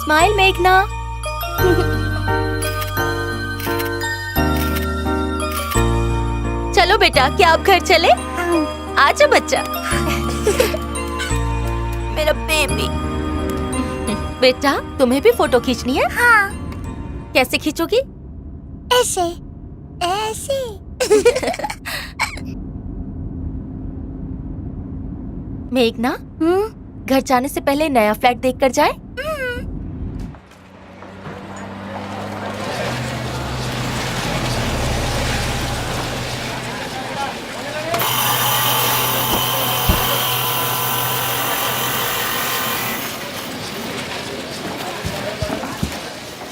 Smile मेघना। चलो बेटा, क्या आप घर चले? आजा बच्चा। मेरा बेबी। बेटा, तुम्हें भी फोटो खींचनी है? हाँ। कैसे खींचोगी? ऐसे ऐसे। मेघना, घर जाने से पहले नया फ्लैट देखकर जाए।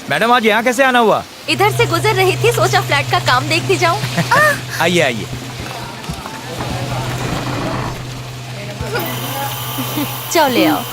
मैडम, आज यहाँ कैसे आना हुआ? इधर से गुजर रही थी, सोचा फ्लैट का काम देखती जाऊं। आइए आइए। जाओ ले आओ।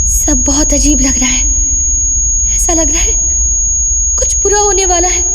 सब बहुत अजीब लग रहा है। ऐसा लग रहा है कुछ बुरा होने वाला है।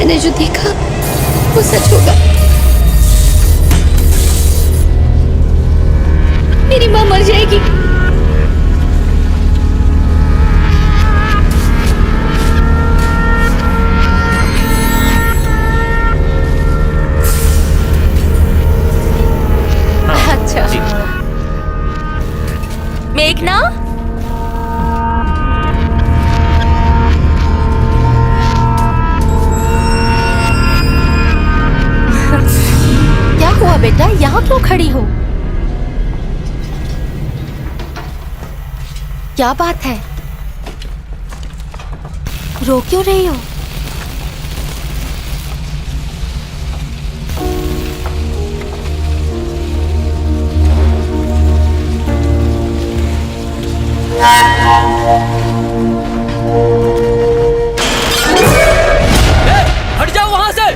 मैंने जो देखा वो सच होगा। मेरी माँ मर जाएगी। अच्छा। मेघना, क्या हुआ बेटा, यहाँ क्यों खड़ी हो? क्या बात है? रो क्यों रही हो? हट जाओ वहां से।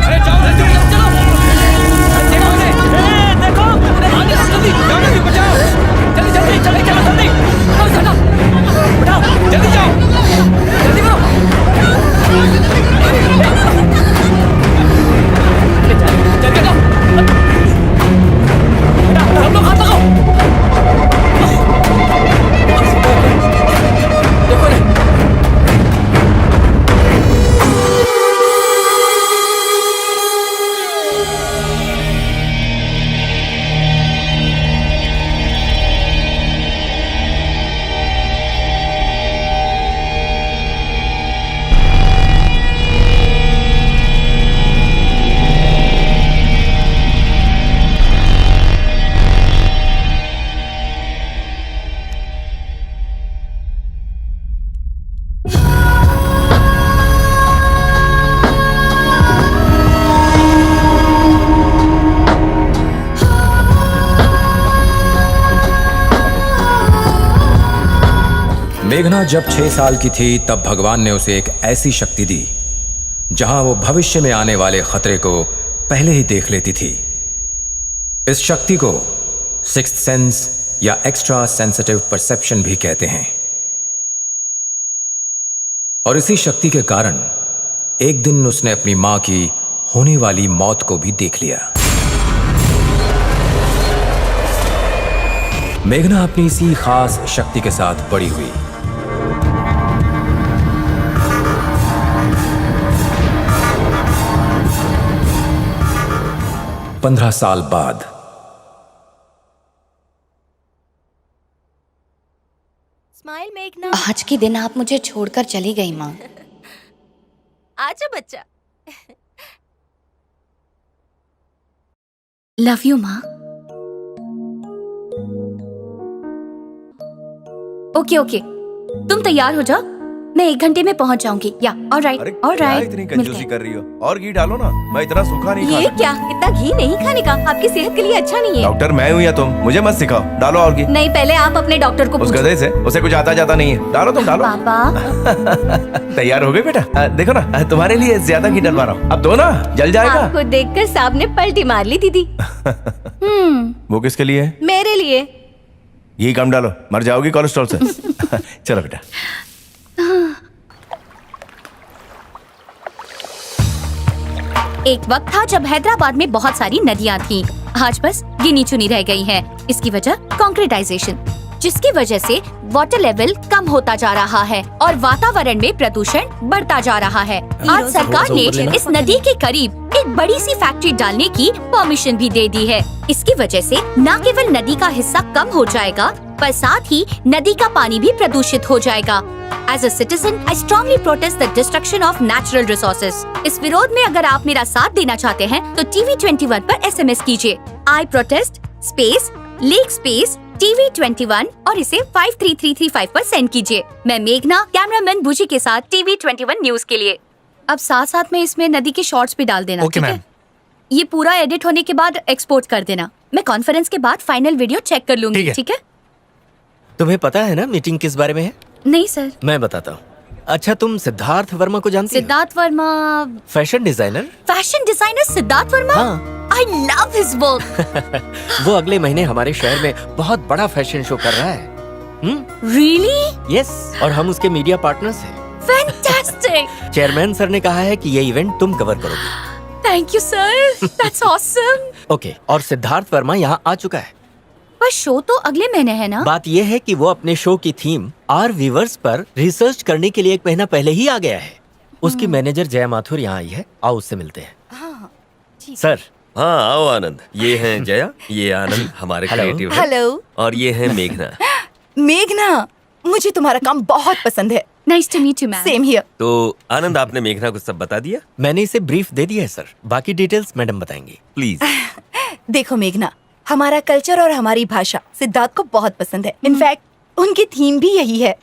अरे जाओ जल्दी, चलो। देखो उन्हें, देखो आगे जल्दी, जाओ जल्दी, बचाओ जल्दी जल्दी, चलो चलो जल्दी, चलो उठाओ, जल्दी जाओ, जल्दी करो। जल्दी करो, हम लोग हाथ लगाओ। देखो ना, मेघना जब 6 साल की थी तब भगवान ने उसे एक ऐसी शक्ति दी जहां वो भविष्य में आने वाले खतरे को पहले ही देख लेती थी। इस शक्ति को सिक्स्थ सेंस या एक्स्ट्रा सेंसिटिव परसेप्शन भी कहते हैं। और इसी शक्ति के कारण एक दिन उसने अपनी मां की होने वाली मौत को भी देख लिया। मेघना अपनी इसी खास शक्ति के साथ बड़ी हुई। पंद्रह साल बाद स्माइल मेघना। आज के दिन आप मुझे छोड़कर चली गई माँ। आजा बच्चा। लव यू माँ। ओके ओके, तुम तैयार हो जाओ, मैं 1 घंटे में पहुंच जाऊंगी। या ऑलराइट ऑलराइट। इतनी कंजूसी कर रही हो, और घी डालो ना, मैं इतना सूखा नहीं ये खाता। क्या, इतना घी नहीं खाने का, आपकी सेहत के लिए अच्छा नहीं है। डॉक्टर मैं हूँ या तुम, मुझे मत सिखाओ, डालो और घी। नहीं, पहले आप अपने डॉक्टर को उस पूछो। गधे से, उसे कुछ आता जाता नहीं है, डालो तुम डालो। पापा तैयार हो गए बेटा? देखो ना, तुम्हारे लिए ज्यादा घी डलवा रहा हूँ, अब दो ना, जल जाएगा। आपको देखकर सांप ने पलटी मार ली दीदी। वो किसके लिए है? मेरे लिए। घी कम डालो, मर जाओगी कोलेस्ट्रॉल से। चलो बेटा। एक वक्त था जब हैदराबाद में बहुत सारी नदियां थीं। आज बस गिनी चुनी रह गई हैं। इसकी वजह कंक्रीटाइजेशन, जिसकी वजह से वाटर लेवल कम होता जा रहा है और वातावरण में प्रदूषण बढ़ता जा रहा है। आज सरकार ने इस नदी के करीब एक बड़ी सी फैक्ट्री डालने की परमिशन भी दे दी है। इसकी वजह से न केवल नदी का हिस्सा कम हो जाएगा, पर साथ ही नदी का पानी भी प्रदूषित हो जाएगा। As a citizen, I strongly protest the destruction of natural resources. इस विरोध में अगर आप मेरा साथ देना चाहते हैं तो TV21 पर SMS कीजिए I protest space leak space TV21 और इसे 53335 पर सेंड कीजिए। मैं मेघना, कैमरामैन बुजी के साथ TV21 न्यूज के लिए। अब साथ साथ में इसमें नदी के शॉर्ट्स भी डाल देना। ओके ठीक है? मैम। ये पूरा एडिट होने के बाद एक्सपोर्ट कर देना। मैं कॉन्फ्रेंस के बाद फाइनल वीडियो चेक कर लूंगी। ठीक है? तुम्हें पता है ना मीटिंग किस बारे में है? नहीं सर। मैं बताता हूँ। अच्छा, तुम सिद्धार्थ वर्मा को जानती हो? Siddharth Verma? Fashion designer. Fashion designer Siddharth Verma? हाँ। I love his work. वो अगले महीने हमारे शहर में बहुत बड़ा फैशन शो कर रहा है। Really? यस, और हम उसके मीडिया पार्टनर्स हैं। Fantastic. चेयरमैन सर ने कहा है कि ये इवेंट तुम कवर करोगी। Thank you sir. That's awesome. Okay, और सिद्धार्थ वर्मा यहाँ आ चुका है। पर शो तो अगले महीने है ना? बात ये है कि वो अपने शो की थीम आर वीवर्स पर रिसर्च करने के लिए 1 महीना पहले ही आ गया है। उसकी मैनेजर जया माथुर यहाँ आई है, आओ उससे मिलते हैं। सर। हाँ आओ आनंद, ये हैं जया, ये आनंद हमारे क्रिएटिव है। हेलो। और ये है मेघना। मेघना, मुझे तुम्हारा काम बहुत पसंद है। Nice to meet you ma'am. Same here. तो आनंद, आपने मेघना को सब बता दिया? मैंने इसे ब्रीफ दे दिया है सर, बाकी डिटेल्स मैडम बताएंगी। प्लीज। देखो मेघना, हमारा कल्चर और हमारी भाषा सिद्धार्थ को बहुत पसंद है। इनफैक्ट उनकी थीम भी यही है।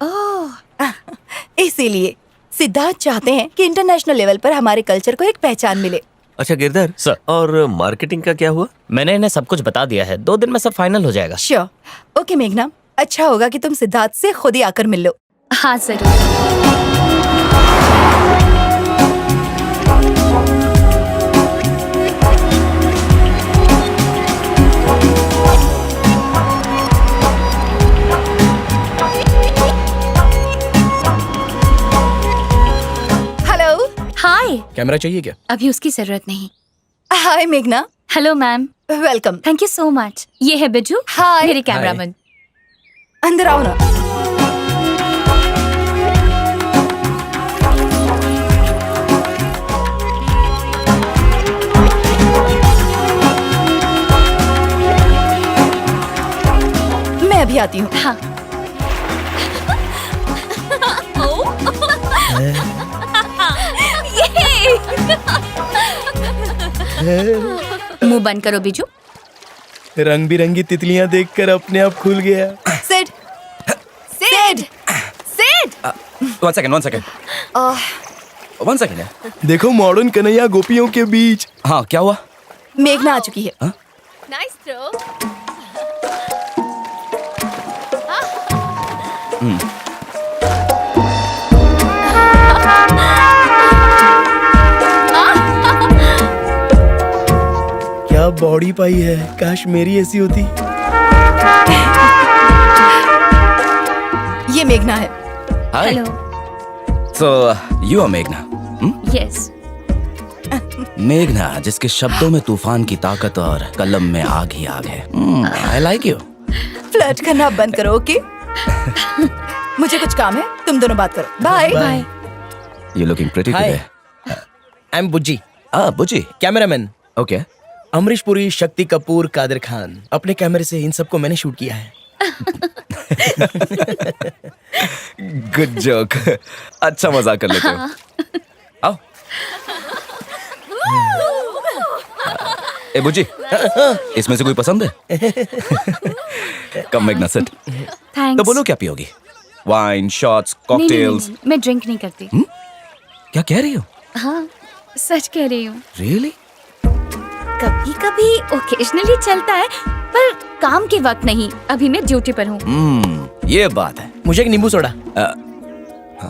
इसीलिए सिद्धार्थ चाहते हैं कि इंटरनेशनल लेवल पर हमारे कल्चर को एक पहचान मिले। अच्छा गिरधर सर। और मार्केटिंग का क्या हुआ? मैंने इन्हें सब कुछ बता दिया है, 2 दिन में सब फाइनल हो जाएगा। श्योर। ओके मेघना, अच्छा होगा कि तुम सिद्धार्थ से खुद ही आकर मिल लो। हाँ जरूर। हेलो। हाय। कैमरा चाहिए क्या? अभी उसकी जरूरत नहीं। हाय मेघना। Hello ma'am. Welcome. Thank you so much. ये है बिजू, हाय। मेरे कैमरामैन। अंदर आओ ना। मैं अभी आती हूँ। हाँ। मुंह बंद करो बिजू। रंग बिरंगी तितलियां देखकर अपने आप खुल गया। Sid. Sid. Sid. One second one second. देखो मॉडर्न कन्हैया गोपियों के बीच। हाँ, क्या हुआ? मेघना आ चुकी है। Nice throw. क्या क्या बॉडी पाई है, काश मेरी ऐसी होती। ये मेघना है। Hello. So you are Meghna. Yes. मेघना जिसके शब्दों में तूफान की ताकत और कलम में आग ही आग है। I like you. फ्लर्ट करना बंद करो, ओके? मुझे कुछ काम है, तुम दोनों बात करो। Bye bye. You looking pretty Hi. today. I am Bujji, Bujji. Cameraman. Okay. Amrish Puri, Shakti Kapoor, Qadir Khan, अपने कैमरे से इन सबको मैंने शूट किया है। Good joke. अच्छा मजाक कर लेते हो. आओ. ए बुज्जी, इसमें से कोई पसंद है? कम मेघना सिट. थैंक्स। तो बोलो क्या पियोगी? Wine, shots, cocktails? मैं ड्रिंक नहीं करती। क्या कह रही हो? हाँ, सच कह रही हूँ। Really? कभी कभी ओकेजनली चलता है, पर काम के वक्त नहीं। अभी मैं ड्यूटी पर हूँ। ये बात है. मुझे एक नींबू सोडा।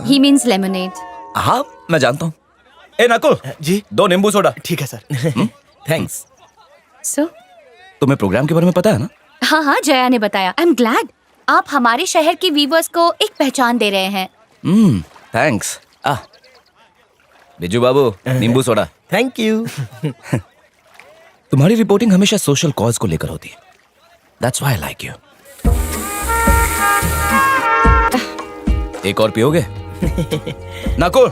ही मीन्स लेमनेड। हाँ, मैं जानता हूँ. ए नकुल, जी 2 नींबू सोडा. ठीक है सर। थैंक्स। सो तुम्हें प्रोग्राम के बारे में पता है ना? हाँ हाँ, जया ने बताया। आई एम ग्लैड आप हमारे शहर के व्यूवर्स को एक पहचान दे रहे हैं। थैंक्स. बिजू बाबू, नींबू सोडा. Thank you. तुम्हारी रिपोर्टिंग हमेशा सोशल कॉज को लेकर होती है. That's why I like you. एक और पियोगे? नकुल.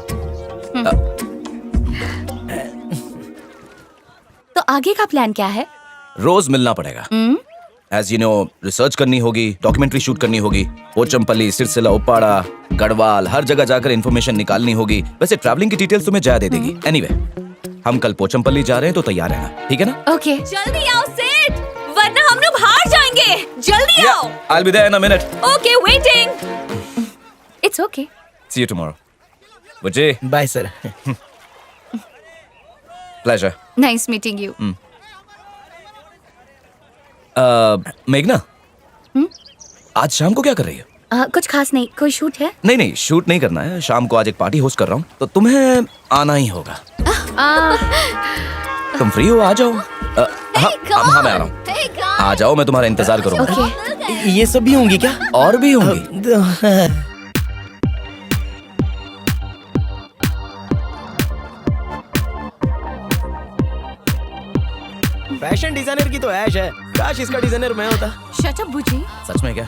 तो आगे का प्लान क्या है? रोज मिलना पड़ेगा. एज यू नो, रिसर्च करनी होगी, डॉक्यूमेंट्री शूट करनी होगी. पोचमपल्ली, सिरसिला, उप्पाड़ा, गढ़वाल, हर जगह जाकर इन्फॉर्मेशन निकालनी होगी. वैसे ट्रैवलिंग की डिटेल्स तुम्हें जया दे देगी. एनीवे, हम कल पोचमपल्ली जा रहे हैं तो तैयार रहना, ठीक है ना? ओके। जल्दी आओ सेठ, वरना हम लोग हार जाएंगे। जल्दी आओ। I'll be there in a minute. Okay, waiting. It's okay. See you tomorrow. Bujji, bye sir. pleasure. Nice meeting you. मेघना, आज शाम को क्या कर रही हो? कुछ खास नहीं। कोई शूट है? नहीं, शूट नहीं करना है. शाम को आज एक पार्टी होस्ट कर रहा हूँ, तो तुम्हें आना ही होगा. तुम फ्री हो? आ जाओ. हाँ, मैं आ रहा हूँ. आ जाओ, मैं तुम्हारा इंतजार करूंगा. ओके। ये सब भी होंगी क्या? और भी होंगी. फैशन डिजाइनर की तो ऐश है, काश इसका डिजाइनर मैं होता। Shut up बुजी। सच में क्या?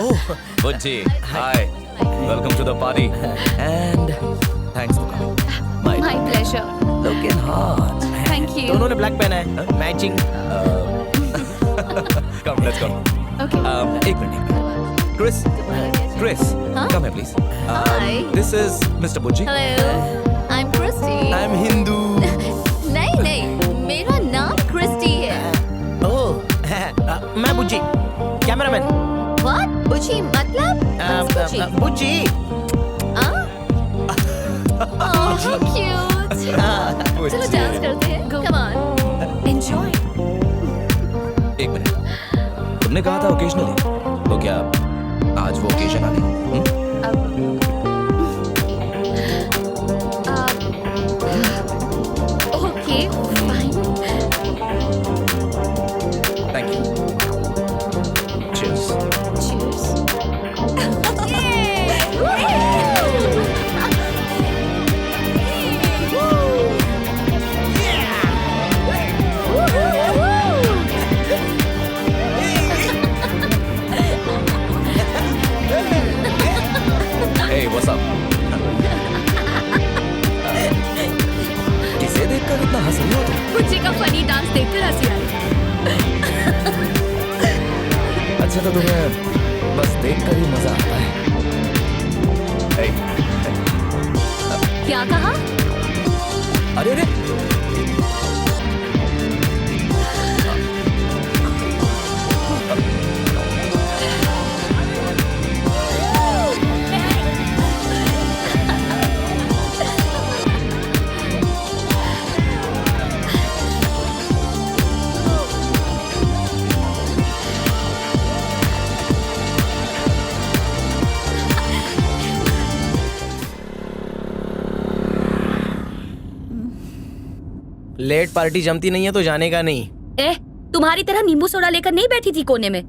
Oh, Bujji, hi. Welcome to the party and thanks for coming. My pleasure. Looking hot. Thank you. दोनों ने ब्लैक पहना है, matching. Come, let's go. Okay. एक minute. Chris, come here please. Hi. This is Mr. Bujji. Hello, I am Christy. I am Hindu. नहीं, मेरा नाम Christie है। ओह, मैं बुज्जी, कैमरामैन। व्हाट? बुची मतलब? बुची। बुज्जी। ओह, क्यूट। चलो डांस करते हैं। Come on. एंजॉय। एक मिनट. तुमने कहा था ओकेजनली, तो क्या आज वो ओकेजन आ गई? Okay, fine. Thank you. Cheers. Cheers. Hey, what's up? किसे देखकर इतना हंस रही हो तुम? बुज्जी का फनी डांस देखकर हंसी आई। अच्छा, तो तुम्हें बस देखकर ही मजा आता है. Hey. क्या कहा? अरे लेट पार्टी जमती नहीं है तो जाने का नहीं। तुम्हारी तरह नींबू सोडा लेकर नहीं बैठी थी कोने में।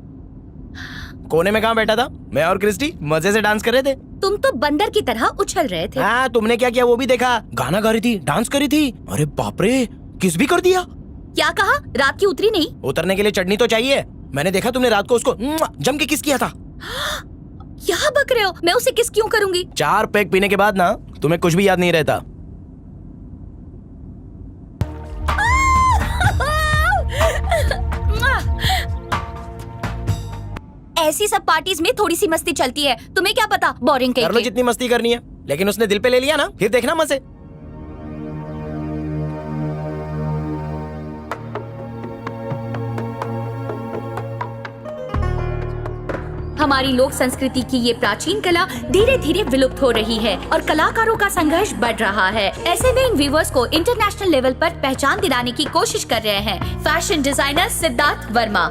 कोने में कहाँ बैठा था? मैं और क्रिस्टी मजे से डांस कर रहे थे। तुम तो बंदर की तरह उछल रहे थे। हाँ, तुमने क्या किया वो भी देखा। गाना गा रही थी, डांस करी थी। अरे बाप रे, किस भी कर दिया। क्या कहा? रात की उतरी नहीं? उतरने के लिए चटनी तो चाहिए। मैंने देखा तुमने रात को उसको जम के किस किया था। क्या बक रहे हो? मैं उसे किस क्यों करूंगी? 4 पैक पीने के बाद ना तुम्हें कुछ भी याद नहीं रहता। ऐसी सब पार्टीज में थोड़ी सी मस्ती चलती है, तुम्हें क्या पता? बोरिंग कर लो जितनी मस्ती करनी है, लेकिन उसने दिल पे ले लिया ना, फिर देखना मजे। हमारी लोक संस्कृति की ये प्राचीन कला धीरे धीरे विलुप्त हो रही है और कलाकारों का संघर्ष बढ़ रहा है। ऐसे में इन व्यूवर्स को इंटरनेशनल लेवल पर पहचान दिलाने की कोशिश कर रहे हैं fashion designer Siddharth Verma.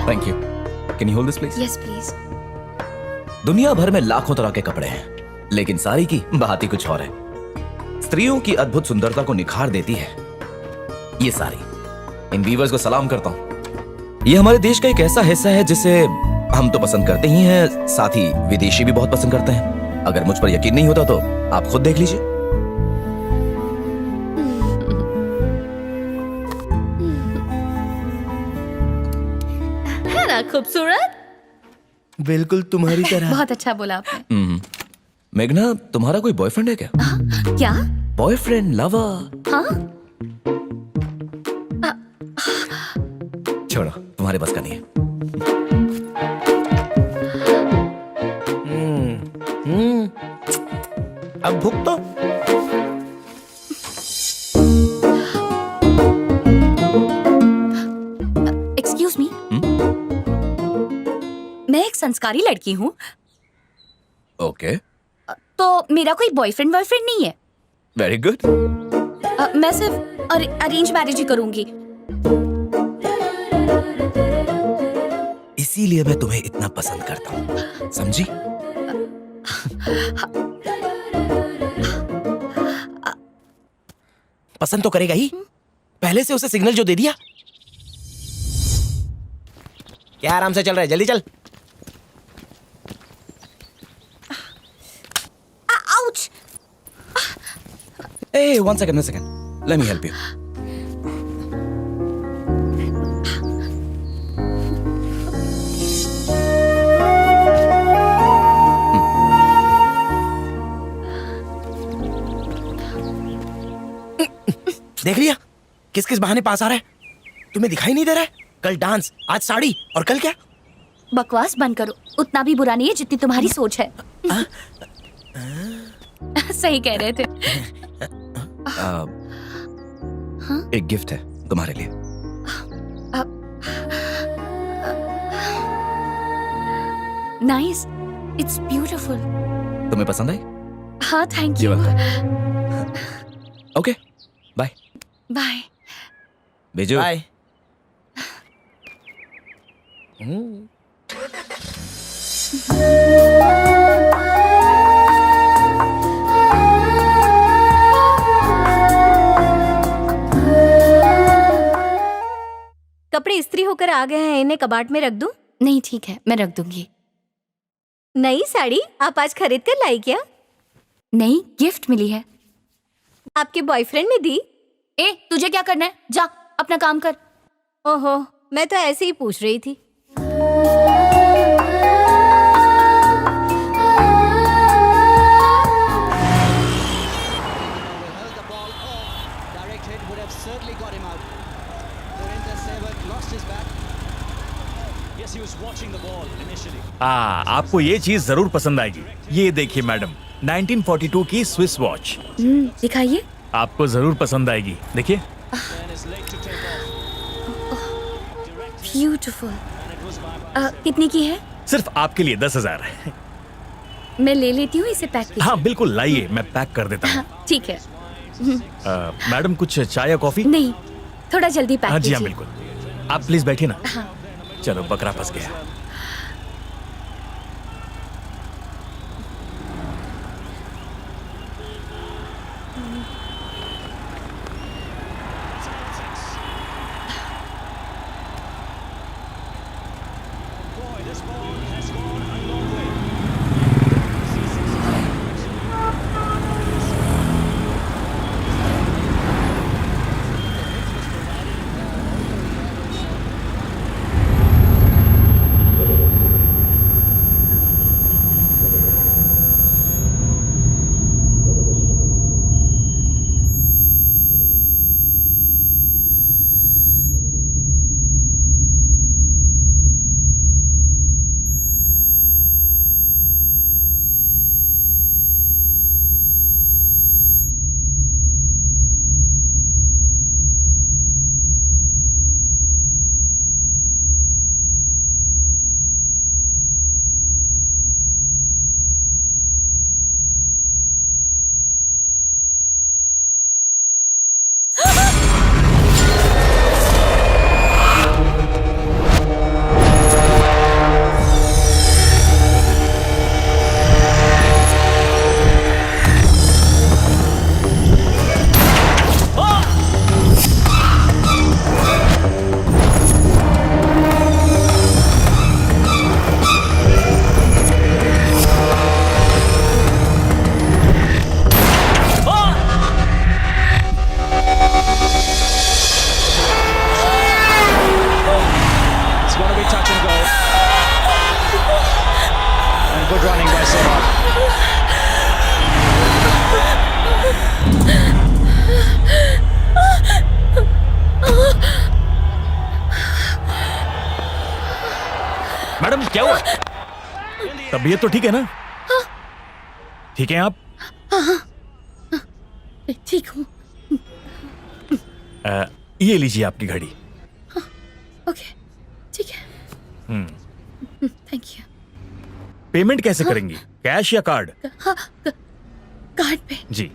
Thank you. Can you hold this please? Yes please. दुनिया भर में लाखों तरह के कपड़े हैं, लेकिन साड़ी की बात ही कुछ और है। स्त्रियों की अद्भुत सुंदरता को निखार देती है ये साड़ी। इन वीवर्स को सलाम करता हूँ। ये हमारे देश का एक ऐसा हिस्सा है जिसे हम तो पसंद करते ही हैं, साथ ही विदेशी भी बहुत पसंद करते हैं। अगर मुझ पर यकीन नहीं होता तो आप खुद देख लीजिए। है ना खूबसूरत? बिल्कुल तुम्हारी तरह। बहुत अच्छा बोला आपने। मेघना, तुम्हारा कोई बॉयफ्रेंड है क्या? क्या? Boyfriend, lover? हाँ? छोड़ो, तुम्हारे बस का नहीं है। अब भूख तो। एक्सक्यूज मी, मैं एक संस्कारी लड़की हूँ, ओके, तो मेरा कोई बॉयफ्रेंड वॉयफ्रेंड नहीं है। Very good. मैं सिर्फ अरेंज मैरिज ही करूंगी। इसीलिए मैं तुम्हें इतना पसंद करता हूँ, समझी? पसंद तो करेगा ही, पहले से उसे सिग्नल जो दे दिया। क्या आराम से चल रहा है, जल्दी चल। Ouch! Hey, one second. Let me help you. देख लिया किस किस बहाने पास आ रहा है। तुम्हें दिखाई नहीं दे रहा है? कल डांस, आज साड़ी, और कल क्या? बकवास बंद करो, उतना भी बुरा नहीं है जितनी तुम्हारी सोच है। सही कह रहे थे। एक गिफ्ट है तुम्हारे लिए। Nice, it's beautiful. तुम्हें पसंद आई? हाँ, thank you. Okay, bye. Bye. भेजो। बाय। कपड़े इस्त्री होकर आ गए हैं, इन्हें कबाड़ में रख दूं? नहीं, ठीक है, मैं रख दूंगी। नई साड़ी आप आज खरीद कर लाई क्या? नहीं, गिफ्ट मिली है। आपके बॉयफ्रेंड ने दी? तुझे क्या करना है? जा अपना काम कर। ओहो, मैं तो ऐसे ही पूछ रही थी। आपको ये चीज जरूर पसंद आएगी। ये देखिए मैडम, 1942 की स्विस वॉच। दिखाइए। आपको जरूर पसंद आएगी, देखिए। ब्यूटीफुल। कितने की है? सिर्फ आपके लिए 10,000। मैं ले लेती हूँ, इसे पैक कीजिए। हाँ बिल्कुल, लाइए, मैं पैक कर देता हूँ। हाँ, ठीक है। मैडम, कुछ चाय या कॉफी? नहीं, थोड़ा जल्दी पैक हाँ जी, कीजिए। हाँ बिल्कुल। आप प्लीज बैठिए ना। हाँ। चलो, बकरा फंस गया। touch and go. And good running by Sehwag. Madam क्या हुआ? तबीयत तो ठीक है ना? ठीक है आप? ठीक हूँ। ये लीजिए आपकी घड़ी। ओके, ठीक है। Thank you. पेमेंट कैसे करेंगी? कैश या कार्ड? हाँ, कार्ड पे। जी।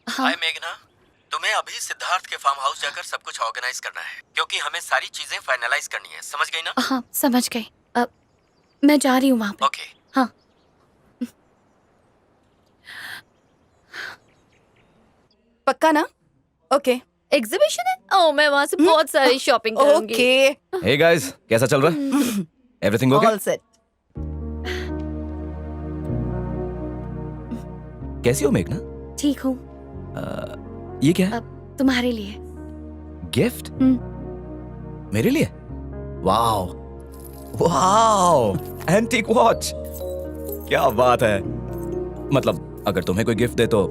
हाय मेघना, तुम्हें अभी सिद्धार्थ के फार्म हाउस जाकर सब कुछ ऑर्गेनाइज करना है, क्योंकि हमें सारी चीजें फाइनलाइज करनी है, समझ गई ना? हाँ, समझ गई। अब मैं जा रही हूँ वहाँ पे। ओके। हाँ। पक्का ना? ओके। एग्जीबिशन है? ओह, मैं वहाँ से बहुत सारी शॉपिंग करूंगी। ओके। हे गाइस, कैसा चल रहा है? Everything okay? All set. कैसी हो मेघना? ठीक हूँ। ये क्या है? अब तुम्हारे लिए। गिफ्ट? मेरे लिए? Wow, wow, antique watch. क्या बात है। मतलब अगर तुम्हें कोई गिफ्ट दे तो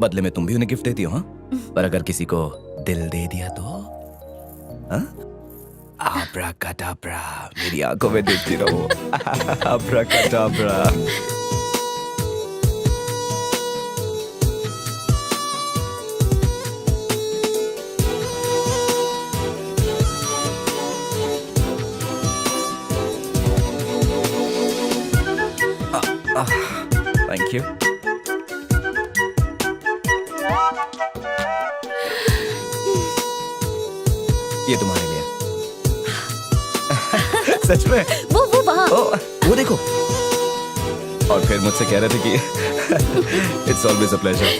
बदले में तुम भी उन्हें गिफ्ट देती हो, हाँ? पर अगर किसी को दिल दे दिया तो? हाँ? आब्राकाडाब्रा, मेरी आंखों में देखती रहो। आब्राकाडाब्रा। Thank you. ये तुम्हारे लिए। सच में? वो वहाँ। वो देखो। और फिर मुझसे कह रहे थे कि It's always a pleasure.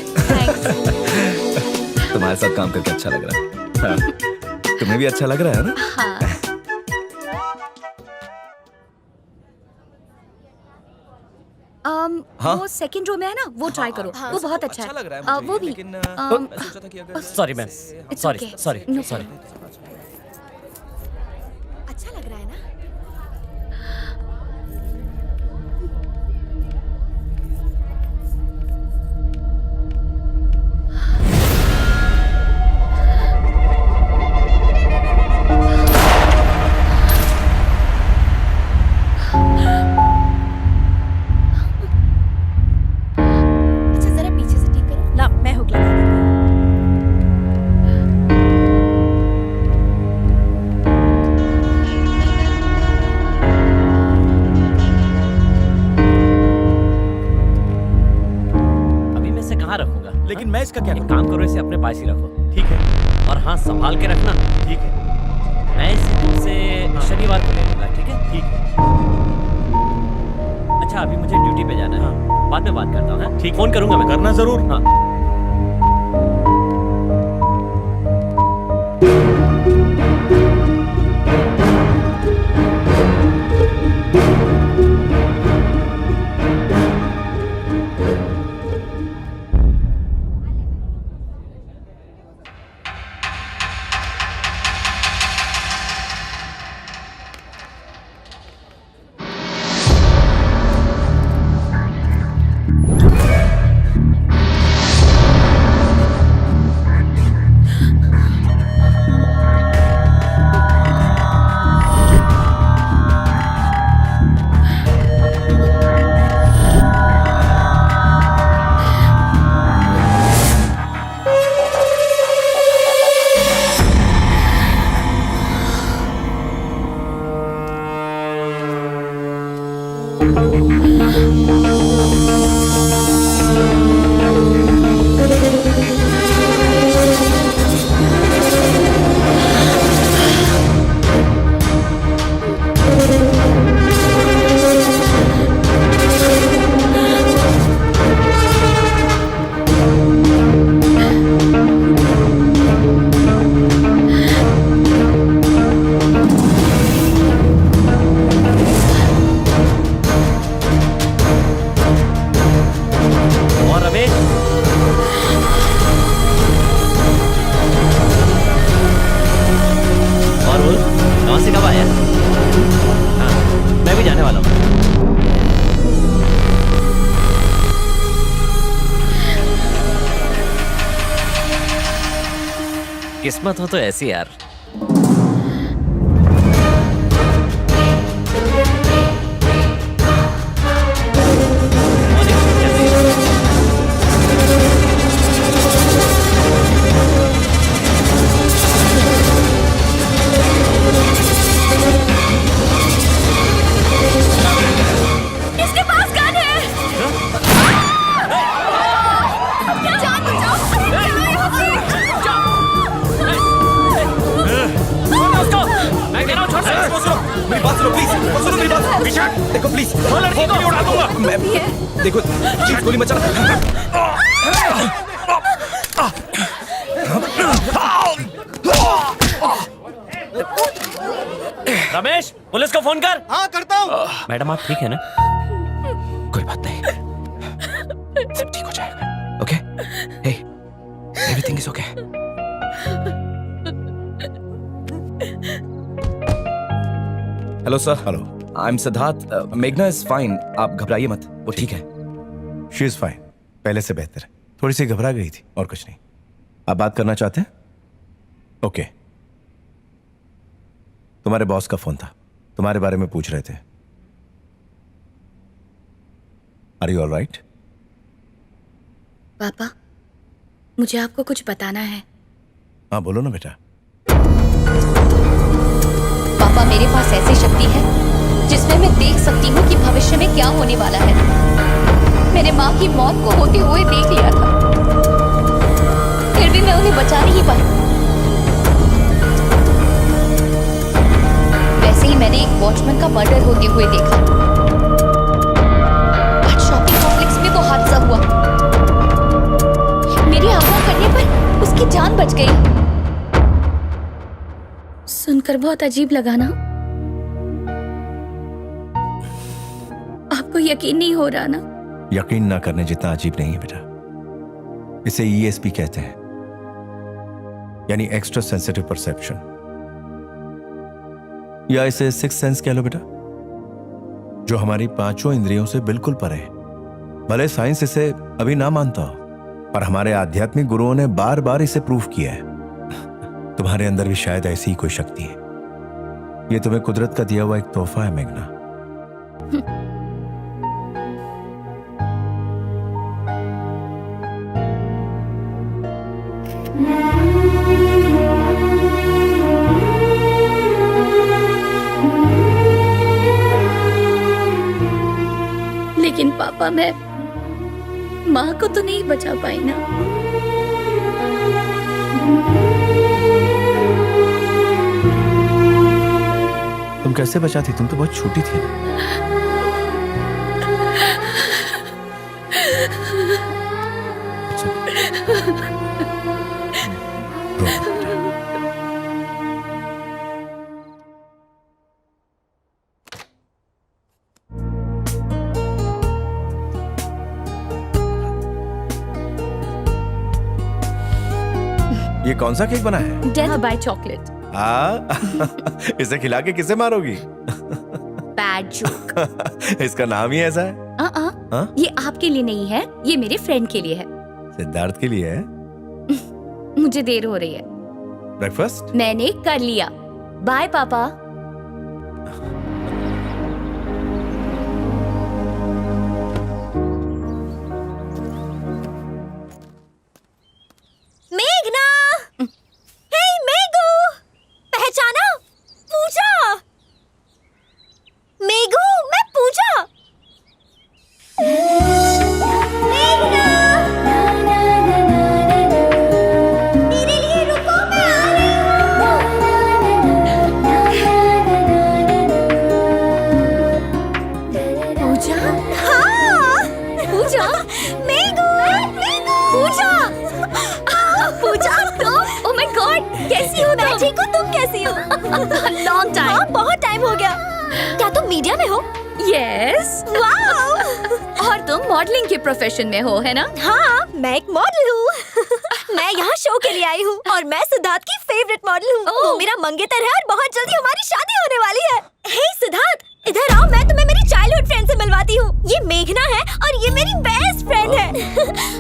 तुम्हारे साथ काम करके अच्छा लग रहा है। हाँ। तुम्हें भी अच्छा लग रहा है ना? हाँ। हाँ? वो सेकंड रो में है ना, वो ट्राई करो। वो बहुत अच्छा है। लग रहा है मुझे, वो भी। लेकिन मैं सोचा था कि अगर sorry ma'am, It's sorry okay. Sorry No sorry. अच्छा लग रहा है ना? अच्छा, जरा पीछे से ठीक करो। ना, मैं हुक लगा दूंगी। अभी मैं इसे कहाँ रखूंगा? लेकिन मैं इसका क्या एक करूं? काम करो, इसे अपने पास ही रखो। ठीक है, और हाँ, संभाल के रखना। ठीक है, मैं इसे तुमसे शनिवार को ले लूंगा, ठीक है? ठीक है। अच्छा, अभी मुझे ड्यूटी पे जाना है, बाद में बात करता हूँ। हाँ? ठीक, फोन करूंगा मैं। करना जरूर। हाँ। किस्मत हो तो ऐसी यार। इसके पास गन है। जान बचाओ। मैं कह रहा हूँ छोड़ दे। मेरी बात सुनो प्लीज, सुनो मेरी बात। देखो प्लीज, वो लड़की को उड़ा दूंगा। देखो प्लीज गोली मत चला। रमेश, पुलिस को फोन कर। हाँ करता हूँ। मैडम आप ठीक है ना? कोई बात नहीं, सब ठीक हो जाएगा। Okay, hey, everything is okay. Hello sir. Hello. I am Siddharth. मेघना इज फाइन, आप घबराइए मत, वो ठीक है। शी इज फाइन, पहले से बेहतर है। थोड़ी सी घबरा गई थी और कुछ नहीं। आप बात करना चाहते हैं? ओके। तुम्हारे बॉस का फोन था, तुम्हारे बारे में पूछ रहे थे। Are you all right? पापा, मुझे आपको कुछ बताना है। हाँ बोलो ना बेटा। पापा, मेरे पास ऐसी शक्ति है जिसमें मैं देख सकती हूँ कि भविष्य में क्या होने वाला है। मेरे माँ की मौत को होते हुए देख लिया था, फिर भी मैं उन्हें बचा नहीं पाई। वैसे ही मैंने एक वॉचमैन का मर्डर होते हुए देखा। आज शॉपिंग कॉम्प्लेक्स में वो हादसा हुआ। मेरी आज्ञा करने पर उसकी जान बच गई। सुनकर बहुत अजीब लगा ना? आपको यकीन नहीं हो रहा ना? यकीन ना करने जितना अजीब नहीं है बेटा। इसे ESP कहते हैं, यानी एक्स्ट्रा सेंसिटिव परसेप्शन, या इसे सिक्स सेंस कह लो बेटा, जो हमारी पांचों इंद्रियों से बिल्कुल परे है। भले साइंस इसे अभी ना मानता हो, पर हमारे आध्यात्मिक गुरुओं ने बार बार इसे प्रूव किया है। तुम्हारे अंदर भी शायद ऐसी ही कोई शक्ति है। ये तुम्हें कुदरत का दिया हुआ एक तोहफा है मेघना। लेकिन पापा, मैं माँ को तो नहीं बचा पाई ना। तुम कैसे बचाती? तुम तो बहुत छोटी थी। ये कौन सा केक बना है? Death by chocolate. इसे खिला के किसे मारोगी? Bad joke. इसका नाम ही ऐसा है। हाँ? ये आपके लिए नहीं है, ये मेरे फ्रेंड के लिए है। सिद्धार्थ के लिए है। मुझे देर हो रही है। ब्रेकफास्ट मैंने कर लिया। बाय पापा। मेघना, हे मेघू, पहचाना? पूजा। मेघू, मैं पूजा। मेघना, मेरे लिए रुको, मैं आ रही हूँ। पूजा? हाँ, पूजा, मेघू, पूजा। पूजा, तुम? ओह माय गॉड, कैसी हो मैं तुम? ठीक हूँ, तुम कैसी हो? Long time. हाँ, बहुत टाइम हो गया। क्या तुम मीडिया में हो? यस। वाओ! और तुम मॉडलिंग के प्रोफेशन में हो, है ना? हाँ, मैं एक मॉडल हूँ। मैं यहाँ शो के लिए आई हूँ और मैं सिद्धार्थ की फेवरेट मॉडल हूँ। वो मेरा मंगेतर है और बहुत जल्दी हमारी शादी होने वाली है। हे सिद्धार्थ, इधर आओ, मैं तुम्हें मेरी चाइल्डहुड फ्रेंड से मिलवाती हूँ। ये मेघना है और ये मेरी बेस्ट फ्रेंड है।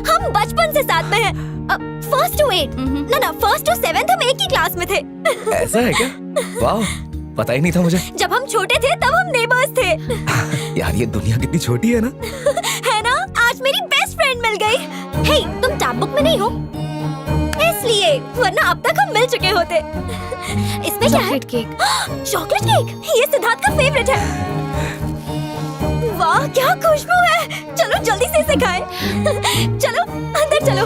हम बचपन से साथ में हैं। फर्स्ट टू 8 ना फर्स्ट टू 7 हम एक ही क्लास में थे। ऐसा है क्या? वाह, पता ही नहीं था मुझे। जब हम छोटे थे तब हम नेबर्स थे। यार ये दुनिया कितनी छोटी है ना। है ना? आज मेरी बेस्ट फ्रेंड मिल गई। हे, तुम टैब बुक में नहीं हो इसलिए, वरना अब तक हम मिल चुके होते। इसमें क्या है? Chocolate cake. चॉकलेट केक, ये सिद्धार्थ का फेवरेट है। वाह क्या खुशबू है। चलो जल्दी से इसे खाएं। चलो अंदर चलो।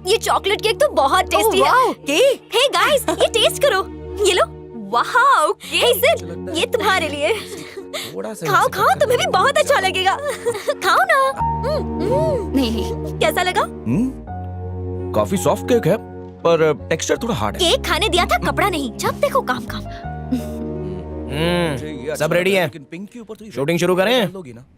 ये चॉकलेट केक तो बहुत टेस्टी है। केक। हे गाइस, ये टेस्ट करो। ये लो। वाओ, हे सिड, ये तुम्हारे लिए। खाओ खाओ, तुम्हें भी बहुत अच्छा लगेगा। खाओ ना। नहीं, कैसा लगा? काफी सॉफ्ट केक है पर टेक्सचर थोड़ा हार्ड है। केक खाने दिया था, कपड़ा नहीं। जब देखो काम काम। सब रेडी है, शूटिंग शुरू करें?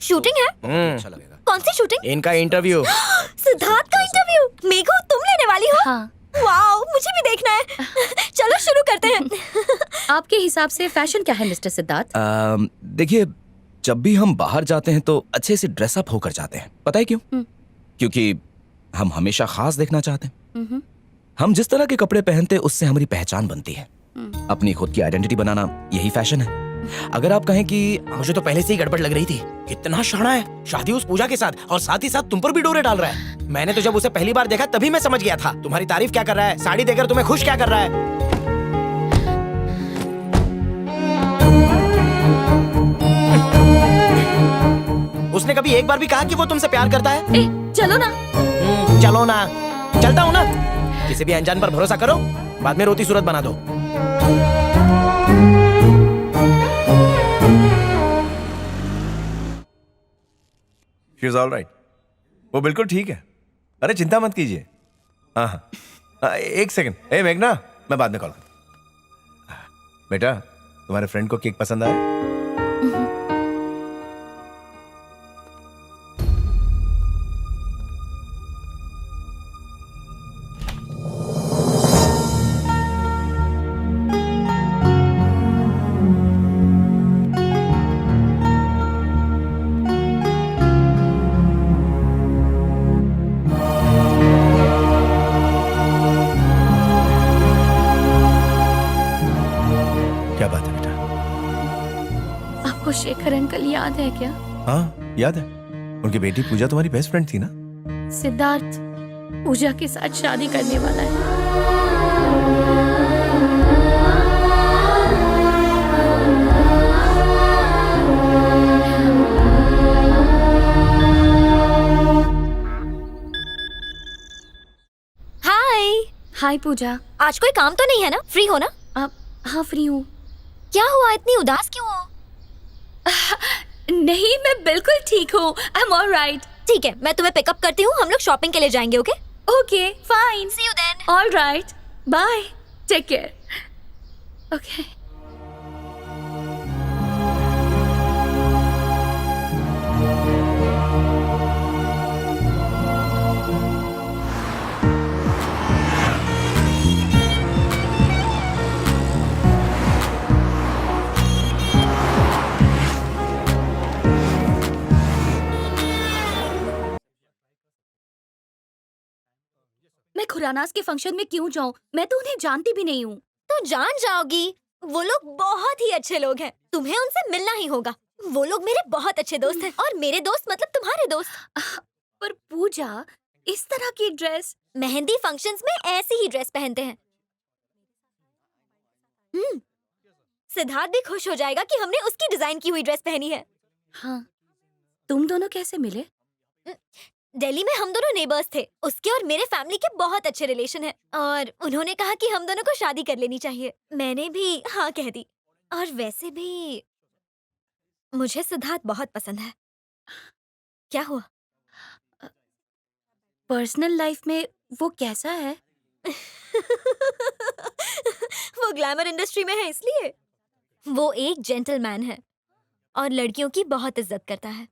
शूटिंग है? अच्छा लगेगा। कौन सी शूटिंग? इनका इंटरव्यू। सिद्धार्थ का इंटरव्यू। मेघू, तुम लेने वाली हो? हाँ। वाओ, मुझे भी देखना है। चलो शुरू करते हैं। आपके हिसाब से फैशन क्या है मिस्टर सिद्धार्थ? देखिए, जब भी हम बाहर जाते हैं तो अच्छे से ड्रेसअप होकर जाते हैं। पता है क्यों? क्योंकि हम हमेशा खास देखना चाहते हैं। हम जिस तरह के कपड़े पहनते हैं उससे हमारी पहचान बनती है। अपनी खुद की आइडेंटिटी बनाना यही फैशन है। अगर आप कहें कि मुझे तो पहले से ही गड़बड़ लग रही थी। कितना शाना है, शादी उस पूजा के साथ, और साथ ही साथ तुम पर भी डोरे डाल रहा है। मैंने तो जब उसे पहली बार देखा तभी मैं समझ गया था। तुम्हारी तारीफ क्या कर रहा है, साड़ी देकर तुम्हें खुश क्या कर रहा है। उसने कभी एक बार भी कहा कि वो तुमसे प्यार करता है? चलो ना। चलो ना, चलता हूँ ना। किसी भी अनजान पर भरोसा करो, बाद में रोती सूरत बना दो। She is all right. वो बिल्कुल ठीक है। अरे चिंता मत कीजिए। हाँ हाँ, एक सेकंड। ए मेघना, मैं बाद में कॉल करता हूँ। बेटा, तुम्हारे फ्रेंड को केक पसंद आया? क्या बात है बेटा? आपको शेखर अंकल याद है क्या? हाँ याद है। उनकी बेटी पूजा तुम्हारी बेस्ट फ्रेंड थी ना? सिद्धार्थ पूजा के साथ शादी करने वाला है। हाय। हाय पूजा। आज कोई काम तो नहीं है ना? फ्री हो ना? आप? हाँ फ्री हूँ। क्या हुआ, इतनी उदास क्यों हो? नहीं, मैं बिल्कुल ठीक हूँ। I am alright. ठीक है, मैं तुम्हें पिकअप करती हूँ। हम लोग शॉपिंग के लिए जाएंगे। Okay okay fine. See you then. Alright, bye, take care. Okay. मैं खुरानास के फंक्शन में क्यों जाऊं? मैं तो उन्हें जानती भी नहीं हूँ। तो जान जाओगी। वो लोग बहुत ही अच्छे लोग हैं। तुम्हें उनसे मिलना ही होगा। वो लोग मेरे बहुत अच्छे दोस्त हैं। और मेरे दोस्त मतलब तुम्हारे दोस्त। पर पूजा, इस तरह की ड्रेस। मेहंदी फंक्शंस में ऐसी ही ड्रेस पहनते हैं। सिद्धार्थ भी खुश हो जाएगा कि हमने उसकी डिजाइन की हुई ड्रेस पहनी है। हाँ, तुम दोनों कैसे मिले? दिल्ली में हम दोनों नेबर्स थे। उसके और मेरे फैमिली के बहुत अच्छे रिलेशन हैं और उन्होंने कहा कि हम दोनों को शादी कर लेनी चाहिए। मैंने भी हाँ कह दी। और वैसे भी मुझे सिद्धार्थ बहुत पसंद है। क्या हुआ? पर्सनल लाइफ में वो कैसा है? वो ग्लैमर इंडस्ट्री में है इसलिए। वो एक जेंटलमैन है और लड़कियों की बहुत इज्जत करता है।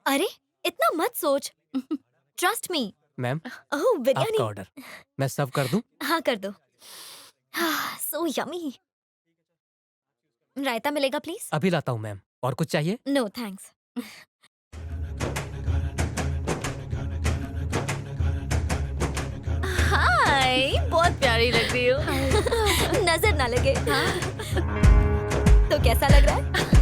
अरे इतना मत सोच। Trust me. मैम, ओह बिरयानी। आपका ऑर्डर मैं सर्व कर दूं? हाँ कर दो। So yummy. रायता मिलेगा प्लीज? अभी लाता हूँ मैम। और कुछ चाहिए? No thanks. हाय, बहुत प्यारी लग रही हो। नजर ना लगे। तो कैसा लग रहा है?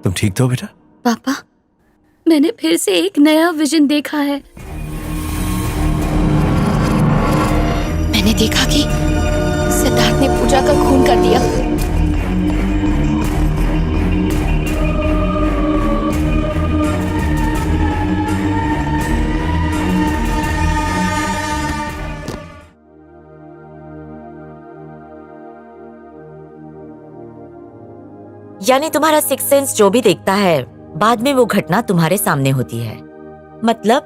तुम ठीक तो हो बेटा? पापा, मैंने फिर से एक नया विजन देखा है। मैंने देखा कि सिद्धार्थ ने पूजा का खून कर दिया। यानी तुम्हारा सिक्स सेंस जो भी देखता है, बाद में वो घटना तुम्हारे सामने होती है। मतलब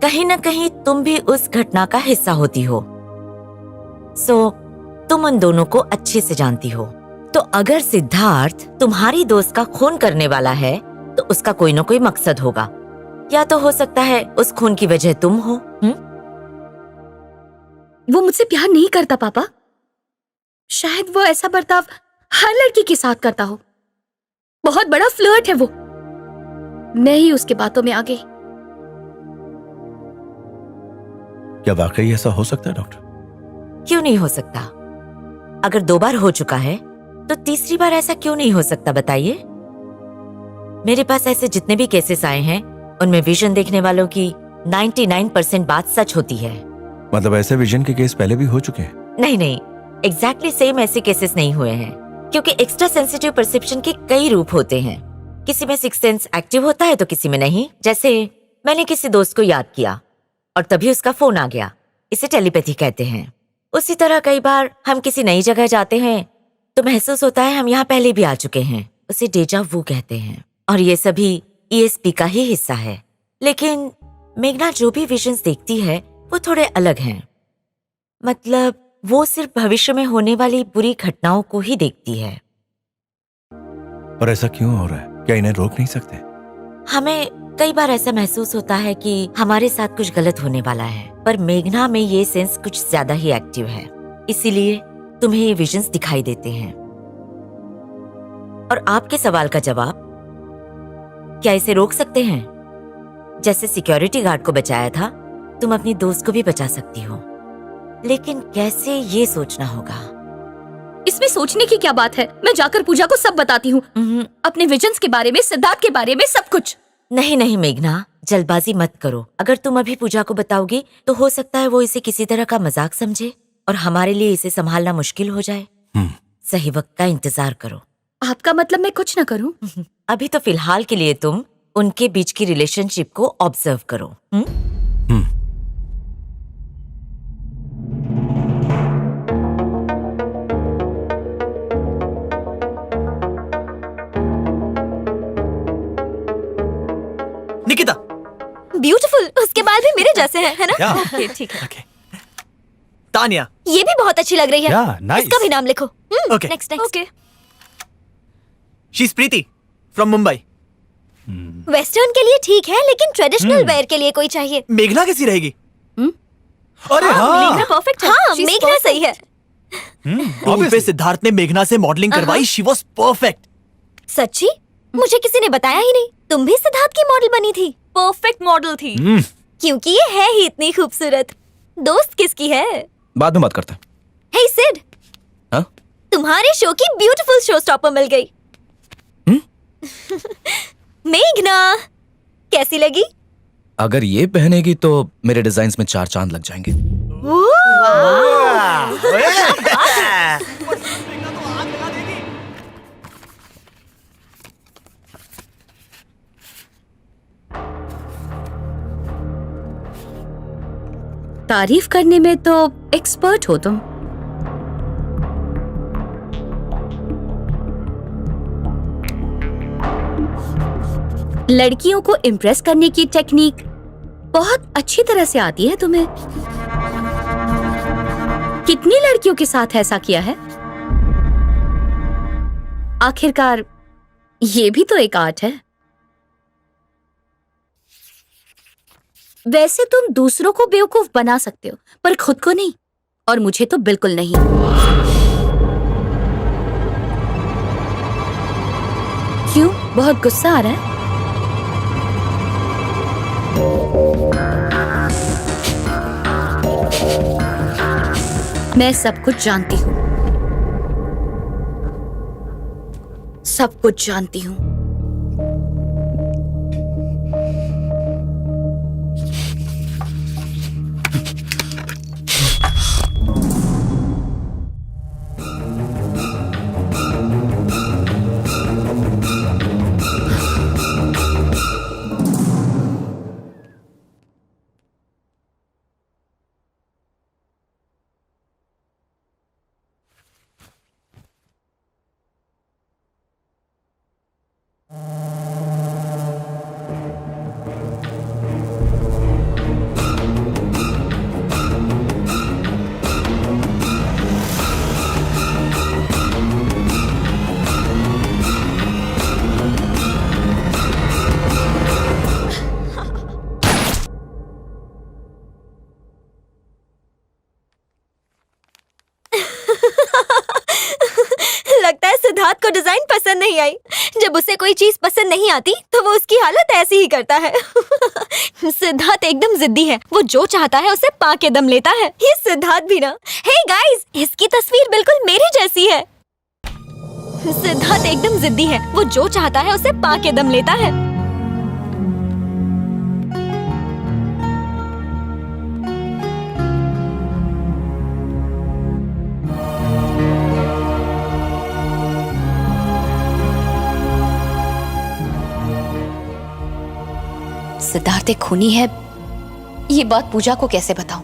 कहीं ना कहीं तुम भी उस घटना का हिस्सा होती हो। तुम उन दोनों को अच्छे से जानती हो। तो अगर सिद्धार्थ तुम्हारी दोस्त का खून करने वाला है, तो उसका कोई ना कोई मकसद होगा। या तो हो सकता है उस खून की वजह तुम हो। वो मुझसे प्यार नहीं करता पापा। शायद वो ऐसा बर्ताव हर लड़की के साथ करता हो। बहुत बड़ा फ्लर्ट है वो। मैं ही उसके बातों में आ गई। क्या वाकई ऐसा हो सकता है डॉक्टर? क्यों नहीं हो सकता? अगर 2 बार हो चुका है, तो तीसरी बार ऐसा क्यों नहीं हो सकता, बताइए। मेरे पास ऐसे जितने भी केसेस आए हैं, उनमें विजन देखने वालों की 99% बात सच होती है। मतलब ऐसे विजन के केस पहले भी हो चुके हैं? नहीं, एग्जैक्टली सेम ऐसे केसेस नहीं हुए हैं, क्योंकि एक्स्ट्रा सेंसिटिव परसेप्शन के कई रूप होते हैं। किसी में सिक्स सेंस एक्टिव होता है तो किसी में नहीं। जैसे मैंने किसी दोस्त को याद किया और तभी उसका फोन आ गया, इसे टेलीपैथी कहते हैं। उसी तरह कई बार हम किसी नई जगह जाते हैं तो महसूस होता है हम यहाँ पहले भी आ चुके हैं, उसे डेजा वू कहते हैं। और ये सभी ESP का ही हिस्सा है। लेकिन मेघना जो भी विजन्स देखती है वो थोड़े अलग हैं। मतलब वो सिर्फ भविष्य में होने वाली बुरी घटनाओं को ही देखती है। और ऐसा क्यों हो रहा है? क्या इन्हें रोक नहीं सकते? हमें कई बार ऐसा महसूस होता है कि हमारे साथ कुछ गलत होने वाला है, पर मेघना में ये सेंस कुछ ज्यादा ही एक्टिव है, इसीलिए तुम्हें ये विजन्स दिखाई देते हैं। और आपके सवाल का जवाब, क्या इसे रोक सकते हैं? जैसे सिक्योरिटी गार्ड को बचाया था, तुम अपनी दोस्त को भी बचा सकती हो, लेकिन कैसे ये सोचना होगा। इसमें सोचने की क्या बात है? मैं जाकर पूजा को सब बताती हूँ, अपने विजन्स के बारे में, सिद्धार्थ के बारे में, सब कुछ। नहीं मेघना, जल्दबाजी मत करो। अगर तुम अभी पूजा को बताओगी तो हो सकता है वो इसे किसी तरह का मजाक समझे और हमारे लिए इसे संभालना मुश्किल हो जाए। सही वक्त का इंतजार करो। आपका मतलब मैं कुछ न करूं? अभी तो फिलहाल के लिए तुम उनके बीच की रिलेशनशिप को ऑब्जर्व करो। निकिता, ब्यूटीफुल, उसके बाल भी मेरे जैसे हैं, है ना? Yeah. ओके, ठीक है। तानिया, ये भी बहुत अच्छी लग रही है। Yeah, nice. इसका भी नाम लिखो। Okay. Next next. She is Preeti from Mumbai. Western के लिए ठीक है, लेकिन ट्रेडिशनल वेयर के लिए कोई चाहिए। मेघना कैसी रहेगी? अरे हाँ, मेघना परफेक्ट है। हाँ, She's मेघना सही है। टूर पे सिद्धार्थ ने मेघना से मॉडलिंग करवाई। She was perfect. सच्ची? मुझे किसी ने बताया ही नहीं। तुम भी सिद्धार्थ की मॉडल बनी थी। परफेक्ट मॉडल थी। क्योंकि ये है ही इतनी खूबसूरत। दोस्त किसकी है? बाद में बात करते हैं। हे सिड, हाँ? तुम्हारे शो की ब्यूटीफुल शो स्टॉपर मिल गई। मेघना कैसी लगी? अगर ये पहनेगी तो मेरे डिजाइन्स में 4 चांद लग जाएंगे। तारीफ करने में तो एक्सपर्ट हो तुम। लड़कियों को इम्प्रेस करने की टेक्निक बहुत अच्छी तरह से आती है तुम्हें। कितनी लड़कियों के साथ ऐसा किया है? आखिरकार ये भी तो एक आर्ट है। वैसे तुम दूसरों को बेवकूफ बना सकते हो, पर खुद को नहीं, और मुझे तो बिल्कुल नहीं। क्यों, बहुत गुस्सा आ रहा है? मैं सब कुछ जानती हूँ, सब कुछ जानती हूँ। लगता है सिद्धार्थ को डिजाइन पसंद नहीं आई। जब उसे कोई चीज पसंद नहीं आती तो वो उसकी हालत ऐसी ही करता है। सिद्धार्थ एकदम जिद्दी है। वो जो चाहता है उसे पा के दम लेता है। ये सिद्धार्थ भी ना। हे गाइस, इसकी तस्वीर बिल्कुल मेरे जैसी है। सिद्धार्थ एकदम जिद्दी है। वो जो चाहता है उसे पा के दम लेता है। सिद्धार्थ एक खूनी है, ये बात पूजा को कैसे बताऊं?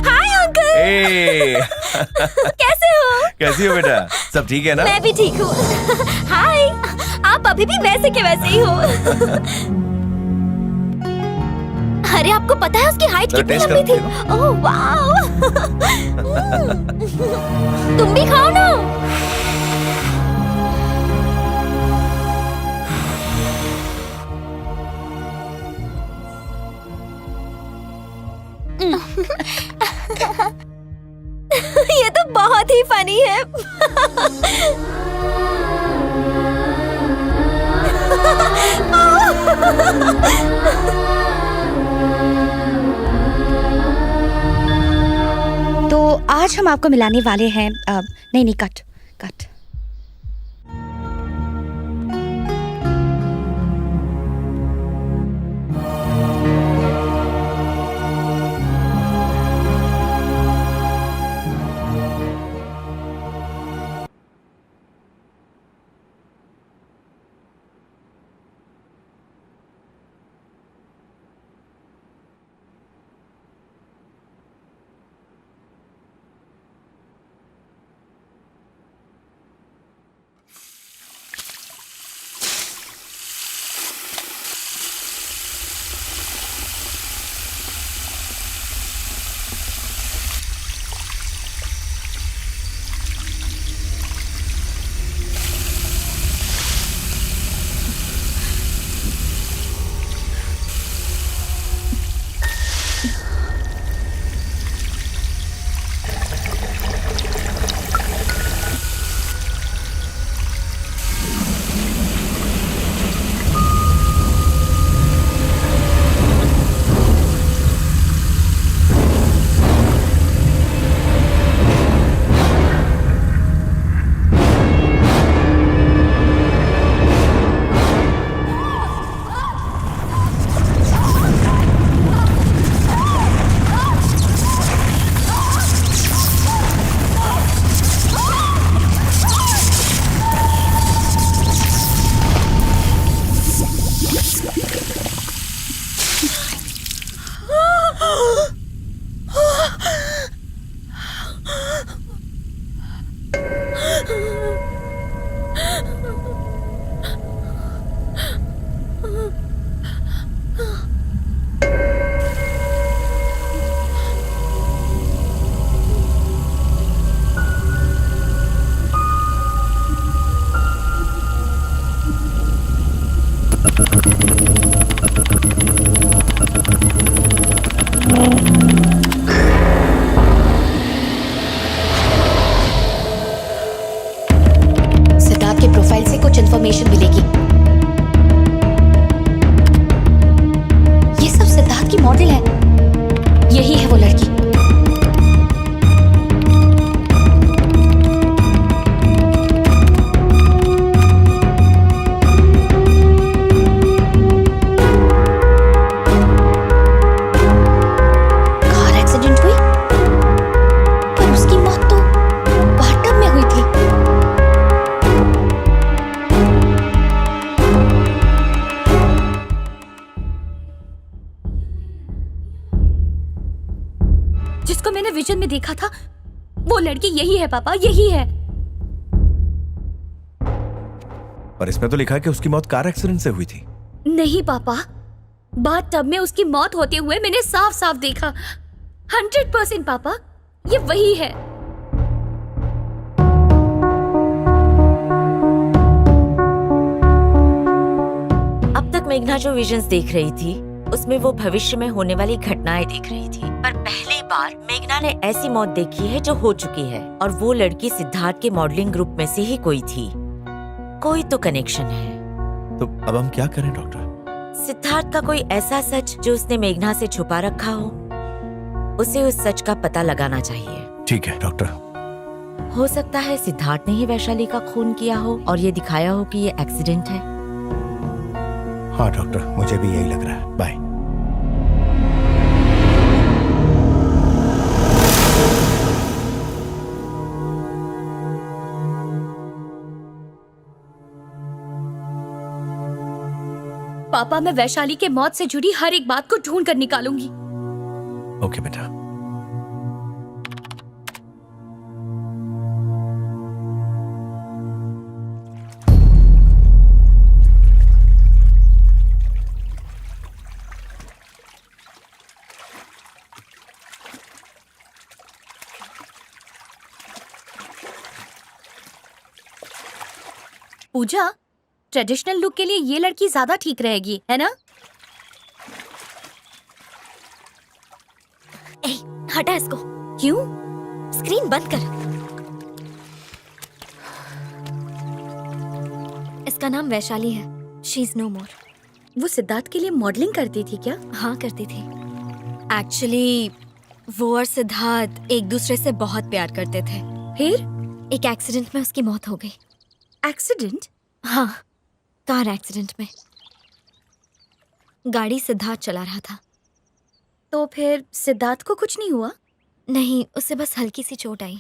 Hi uncle. कैसे हो? कैसी हो बेटा? सब ठीक है ना? मैं भी ठीक हूँ। हाय, आप अभी भी वैसे के वैसे ही हो। अरे आपको पता है उसकी हाइट कितनी लंबी थी? Oh wow. तुम भी खाओ ना। ये तो बहुत ही फनी है। तो आज हम आपको मिलाने वाले हैं नहीं कट कट। जिसको मैंने विजन में देखा था, वो लड़की यही है पापा, यही है। पर इसमें तो लिखा है कि उसकी मौत कार एक्सीडेंट से हुई थी। नहीं पापा, बाथ टब में उसकी मौत होते हुए मैंने साफ साफ देखा। 100% पापा, ये वही है। अब तक मेघना जो विजन्स देख रही थी उसमें वो भविष्य में होने वाली घटनाएं देख रही थी, पर पहली बार मेघना ने ऐसी मौत देखी है जो हो चुकी है, और वो लड़की सिद्धार्थ के मॉडलिंग ग्रुप में से ही कोई थी। कोई तो कनेक्शन है। तो अब हम क्या करें डॉक्टर? सिद्धार्थ का कोई ऐसा सच जो उसने मेघना से छुपा रखा हो, उसे उस सच का पता लगाना चाहिए। ठीक है डॉक्टर। हो सकता है सिद्धार्थ ने ही वैशाली का खून किया हो और ये दिखाया हो कि ये एक्सीडेंट है। हाँ डॉक्टर, मुझे भी यही लग रहा है। बाय। पापा, मैं वैशाली के मौत से जुड़ी हर एक बात को ढूंढ कर निकालूंगी। ओके बेटा। पूजा, ट्रेडिशनल लुक के लिए ये लड़की ज्यादा ठीक रहेगी, है ना? ए, हटा इसको। क्यों? स्क्रीन बंद कर। इसका नाम वैशाली है। शी इज नो मोर। वो सिद्धार्थ के लिए मॉडलिंग करती थी क्या? हाँ, करती थी। एक्चुअली वो और सिद्धार्थ एक दूसरे से बहुत प्यार करते थे। फिर एक एक्सीडेंट में उसकी मौत हो गई। एक्सीडेंट? हाँ, कार एक्सीडेंट में। गाड़ी सिद्धार्थ चला रहा था। तो फिर सिद्धार्थ को कुछ नहीं हुआ? नहीं, उसे बस हल्की सी चोट आई।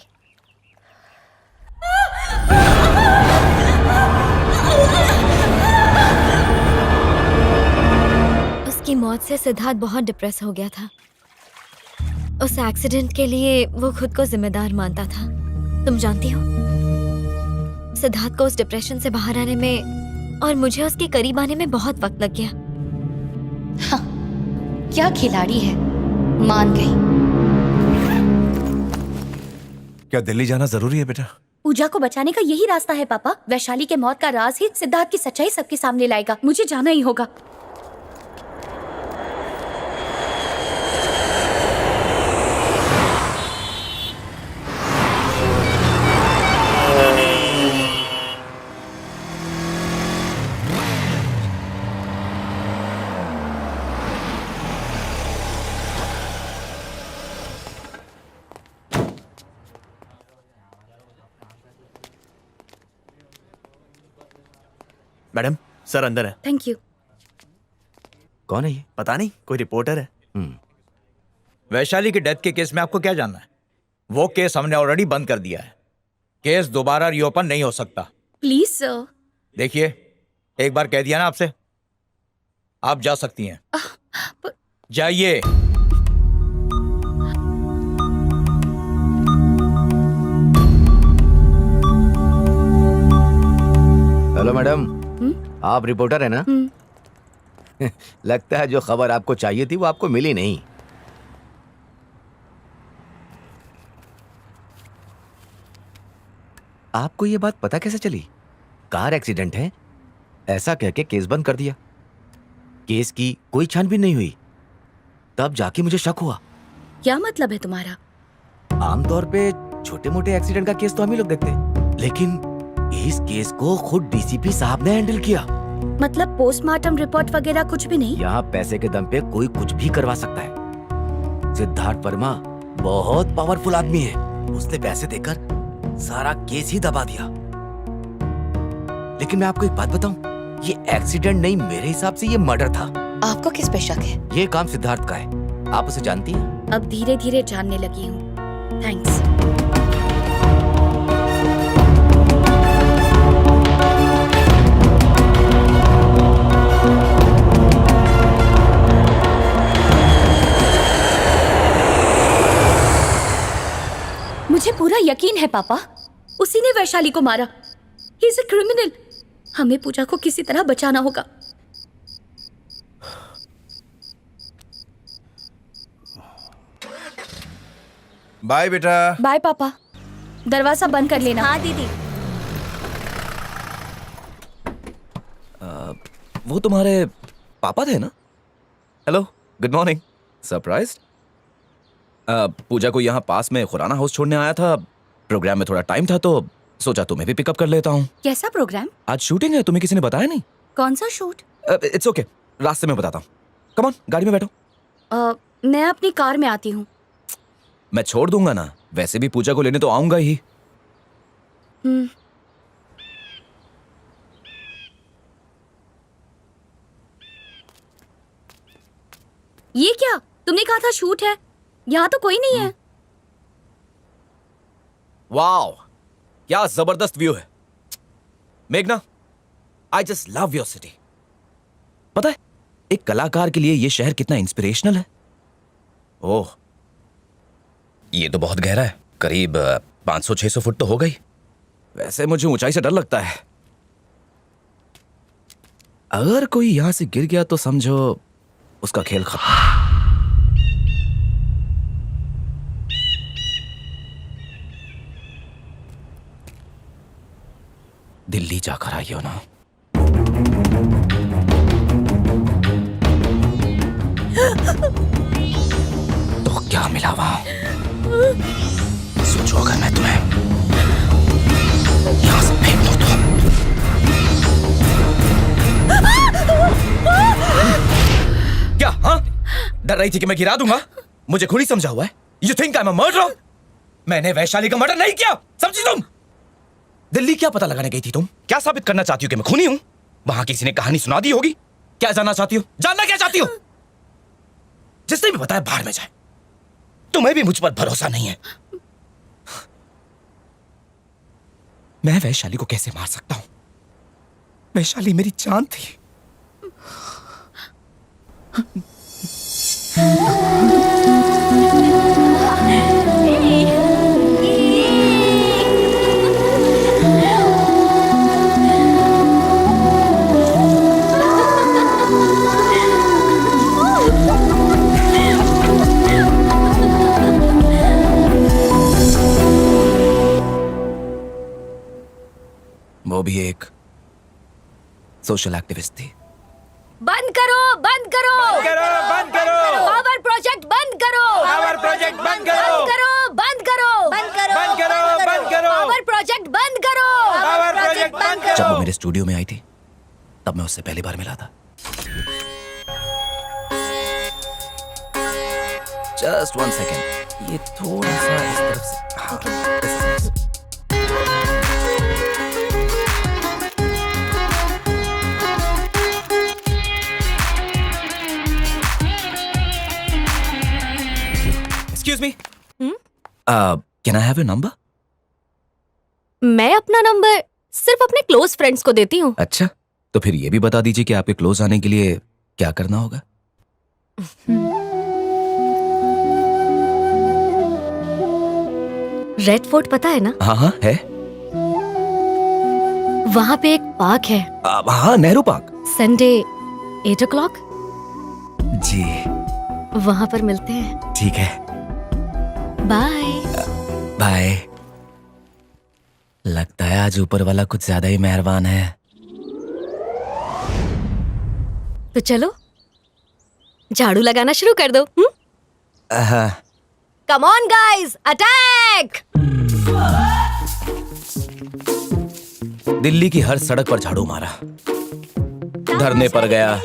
उसकी मौत से सिद्धार्थ बहुत डिप्रेस हो गया था। उस एक्सीडेंट के लिए वो खुद को जिम्मेदार मानता था। तुम जानती हो, सिद्धार्थ को उस डिप्रेशन से बाहर आने में और मुझे उसके करीब आने में बहुत वक्त लग गया। हाँ, क्या खिलाड़ी है, मान गई। क्या दिल्ली जाना जरूरी है बेटा? पूजा को बचाने का यही रास्ता है पापा। वैशाली के मौत का राज ही सिद्धार्थ की सच्चाई सबके सामने लाएगा। मुझे जाना ही होगा। मैडम, सर अंदर है। Thank you. कौन है ये? पता नहीं, कोई रिपोर्टर है। वैशाली के डेथ के केस में आपको क्या जानना है? वो केस हमने ऑलरेडी बंद कर दिया है। केस दोबारा रीओपन नहीं हो सकता। Please sir. देखिए, एक बार कह दिया ना आपसे, आप जा सकती हैं। जाइए। हेलो मैडम, आप रिपोर्टर है ना? लगता है जो खबर आपको चाहिए थी वो आपको मिली नहीं। आपको ये बात पता कैसे चली? कार एक्सीडेंट है ऐसा कह के केस बंद कर दिया। केस की कोई छानबीन नहीं हुई। तब जाके मुझे शक हुआ। क्या मतलब है तुम्हारा? आमतौर पे छोटे मोटे एक्सीडेंट का केस तो हम ही लोग देखते हैं, लेकिन इस केस को खुद डीसीपी साहब ने हैंडल किया। मतलब पोस्टमार्टम रिपोर्ट वगैरह कुछ भी नहीं? यहाँ पैसे के दम पे कोई कुछ भी करवा सकता है। सिद्धार्थ वर्मा बहुत पावरफुल आदमी है। उसने पैसे देकर सारा केस ही दबा दिया। लेकिन मैं आपको एक बात बताऊं, ये एक्सीडेंट नहीं, मेरे हिसाब से ये मर्डर था। आपको किस पे शक है? ये काम सिद्धार्थ का है। आप उसे जानती हैं? अब धीरे धीरे जानने लगी हूँ। थैंक्स। मुझे पूरा यकीन है पापा, उसी ने वैशाली को मारा। He is a criminal. हमें पूजा को किसी तरह बचाना होगा। बाय बेटा। बाय पापा। दरवाजा बंद कर लेना। हाँ दीदी। वो तुम्हारे पापा थे ना? Hello, good morning. सरप्राइज्ड? पूजा को यहाँ पास में खुराना हाउस छोड़ने आया था। प्रोग्राम में थोड़ा टाइम था तो सोचा तुम्हें भी पिकअप कर लेता हूँ। कैसा प्रोग्राम? आज शूटिंग है, तुम्हें किसी ने बताया नहीं? कौन सा शूट? इट्स ओके, रास्ते में बताता हूँ। कम ऑन, गाड़ी में बैठो। मैं अपनी कार में आती हूँ। मैं छोड़ दूंगा ना, वैसे भी पूजा को लेने तो आऊंगा ही। ये क्या? तुमने कहा था शूट है, यहाँ तो कोई नहीं है। वाओ, क्या जबरदस्त व्यू है। मेघना, I just love your city. पता है एक कलाकार के लिए ये शहर कितना इंस्पिरेशनल है। ओह, ये तो बहुत गहरा है, करीब 500-600 फुट तो हो गई। वैसे मुझे ऊंचाई से डर लगता है। अगर कोई यहां से गिर गया तो समझो उसका खेल खत्म। दिल्ली जाकर आई हो ना? तो क्या मिला वहां? सोचो अगर मैं तुम्हें यहां से फेंक दूं तो। क्या? हाँ, डर रही थी कि मैं गिरा दूंगा? मुझे खूनी समझा हुआ है? You think I am a murderer? मैंने वैशाली का मर्डर नहीं किया, समझी तुम? दिल्ली क्या पता लगाने गई थी तुम? क्या साबित करना चाहती हो कि मैं खूनी हूं? वहां किसी ने कहानी सुना दी होगी। क्या जानना चाहती हो? जानना क्या चाहती हो? जिसने भी बताया बाहर में जाए। तुम्हें भी मुझ पर भरोसा नहीं है। मैं वैशाली को कैसे मार सकता हूं? वैशाली मेरी जान थी। वो भी एक सोशल एक्टिविस्ट थी। बंद करो, बंद करो, बंद करो, बंद करो। पावर प्रोजेक्ट बंद करो, पावर प्रोजेक्ट बंद करो। बंद करो, बंद करो, बंद करो, बंद करो। पावर प्रोजेक्ट बंद करो, पावर प्रोजेक्ट बंद करो। जब वो मेरे स्टूडियो में आई थी तब मैं उससे पहली बार मिला था। जस्ट 1 सेकेंड, ये थोड़ा सा इस तरफ से। हाँ, excuse me, can I have your number? मैं अपना नंबर सिर्फ अपने क्लोज फ्रेंड्स को देती हूँ। अच्छा, तो फिर ये भी बता दीजिए कि आपके क्लोज आने के लिए क्या करना होगा। रेड फोर्ट पता है ना? हाँ हाँ है। वहाँ पे एक पार्क है। हाँ, नेहरू पार्क। संडे 8 o'clock जी, वहाँ पर मिलते हैं। ठीक है, बाय। बाय। लगता है आज ऊपर वाला कुछ ज्यादा ही मेहरबान है। तो चलो झाड़ू लगाना शुरू कर दो। Come on guys, attack! Delhi की हर सड़क पर झाड़ू मारा, धरने पर गया,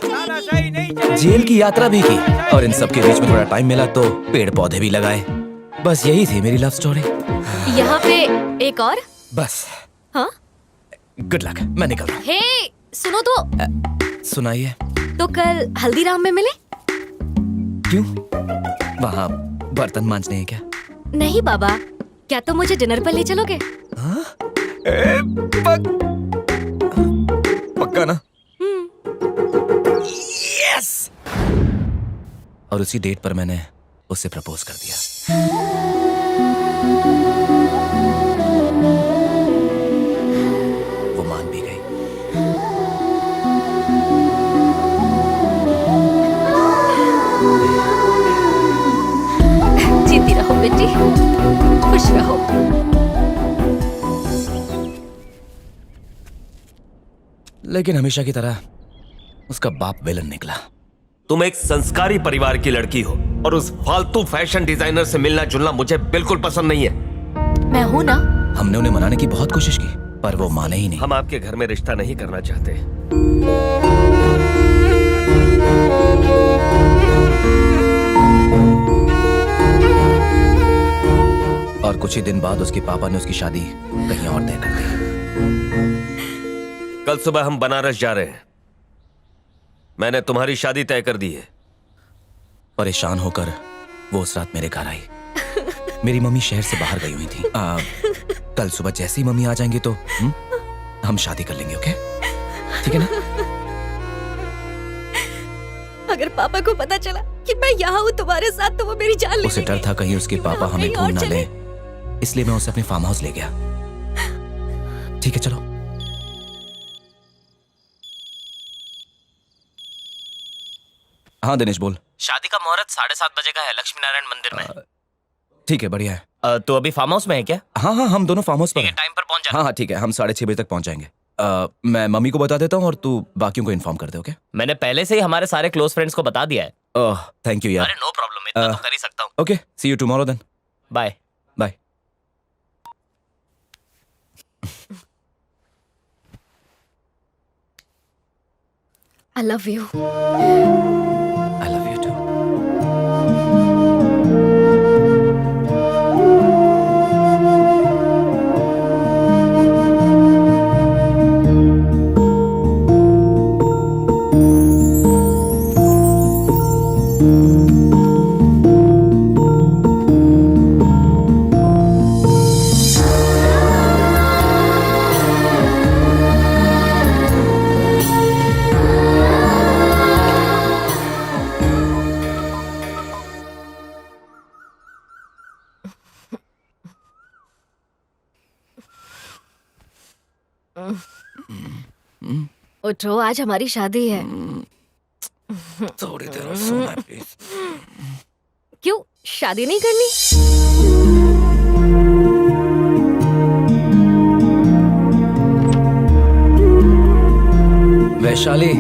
जेल की यात्रा भी की और इन सब के बीच में थोड़ा टाइम मिला तो पेड़ पौधे भी लगाए। बस यही थी मेरी लव स्टोरी। यहाँ पे एक और। बस। हाँ? गुड लक, मैं निकल रहा हूँ। हे, सुनो तो। सुनाइए। तो कल हल्दीराम में मिले? क्यों? वहाँ बर्तन मांजने हैं क्या? नहीं बाबा, क्या तुम मुझे डिनर पर ले चलोगे? हाँ? पक्का ना? यस! और उसी डेट पर मैंने उससे प्रपोज कर दिया। लेकिन हमेशा की तरह उसका बाप विलन निकला। तुम एक संस्कारी परिवार की लड़की हो और उस फालतू फैशन डिजाइनर से मिलना जुलना मुझे बिल्कुल पसंद नहीं है। मैं हूं ना। हमने उन्हें मनाने की बहुत कोशिश की पर वो माने ही नहीं। हम आपके घर में रिश्ता नहीं करना चाहते। और कुछ ही दिन बाद उसके पापा ने उसकी शादी कहीं और तय कर दी। कल सुबह हम बनारस जा रहे हैं। मैंने तुम्हारी शादी तय कर दी है। परेशान होकर वो उस रात मेरे घर आई। मेरी मम्मी शहर से बाहर गई हुई थी। कल सुबह जैसे ही मम्मी आ जाएंगे तो हम शादी कर लेंगे। ओके, ठीक है ना? अगर पापा को पता चला कि मैं यहाँ हूँ तुम्हारे साथ तो वो मेरी जान ले उसे डर था कहीं उसके पापा हमें ढूंढ ना ले, इसलिए मैं उसे अपने फार्म हाउस ले गया। ठीक है, चलो। हाँ दिनेश बोल। शादी का मुहूर्त 7:30 बजे का है लक्ष्मी नारायण मंदिर में। ठीक है, बढ़िया है। तो अभी फार्म हाउस में है क्या? हाँ हाँ, हम दोनों फार्म हाउस पर हैं। टाइम पर पहुंच जाना। हाँ हाँ ठीक है, हम 6:30 बजे तक पहुंच जाएंगे। मैं मम्मी को बता देता हूँ और तू बाकियों को इन्फॉर्म कर दे। ओके? मैंने पहले से ही हमारे सारे क्लोज फ्रेंड्स को बता दिया है। थैंक यू यार। अरे नो प्रॉब्लम, इतना तो कर ही सकता हूँ। Okay, see you tomorrow then. Bye bye. I love you. I love you too. उठो, आज हमारी शादी है। थोड़ी देर और सोना प्लीज। क्यों शादी नहीं करनी? वैशाली,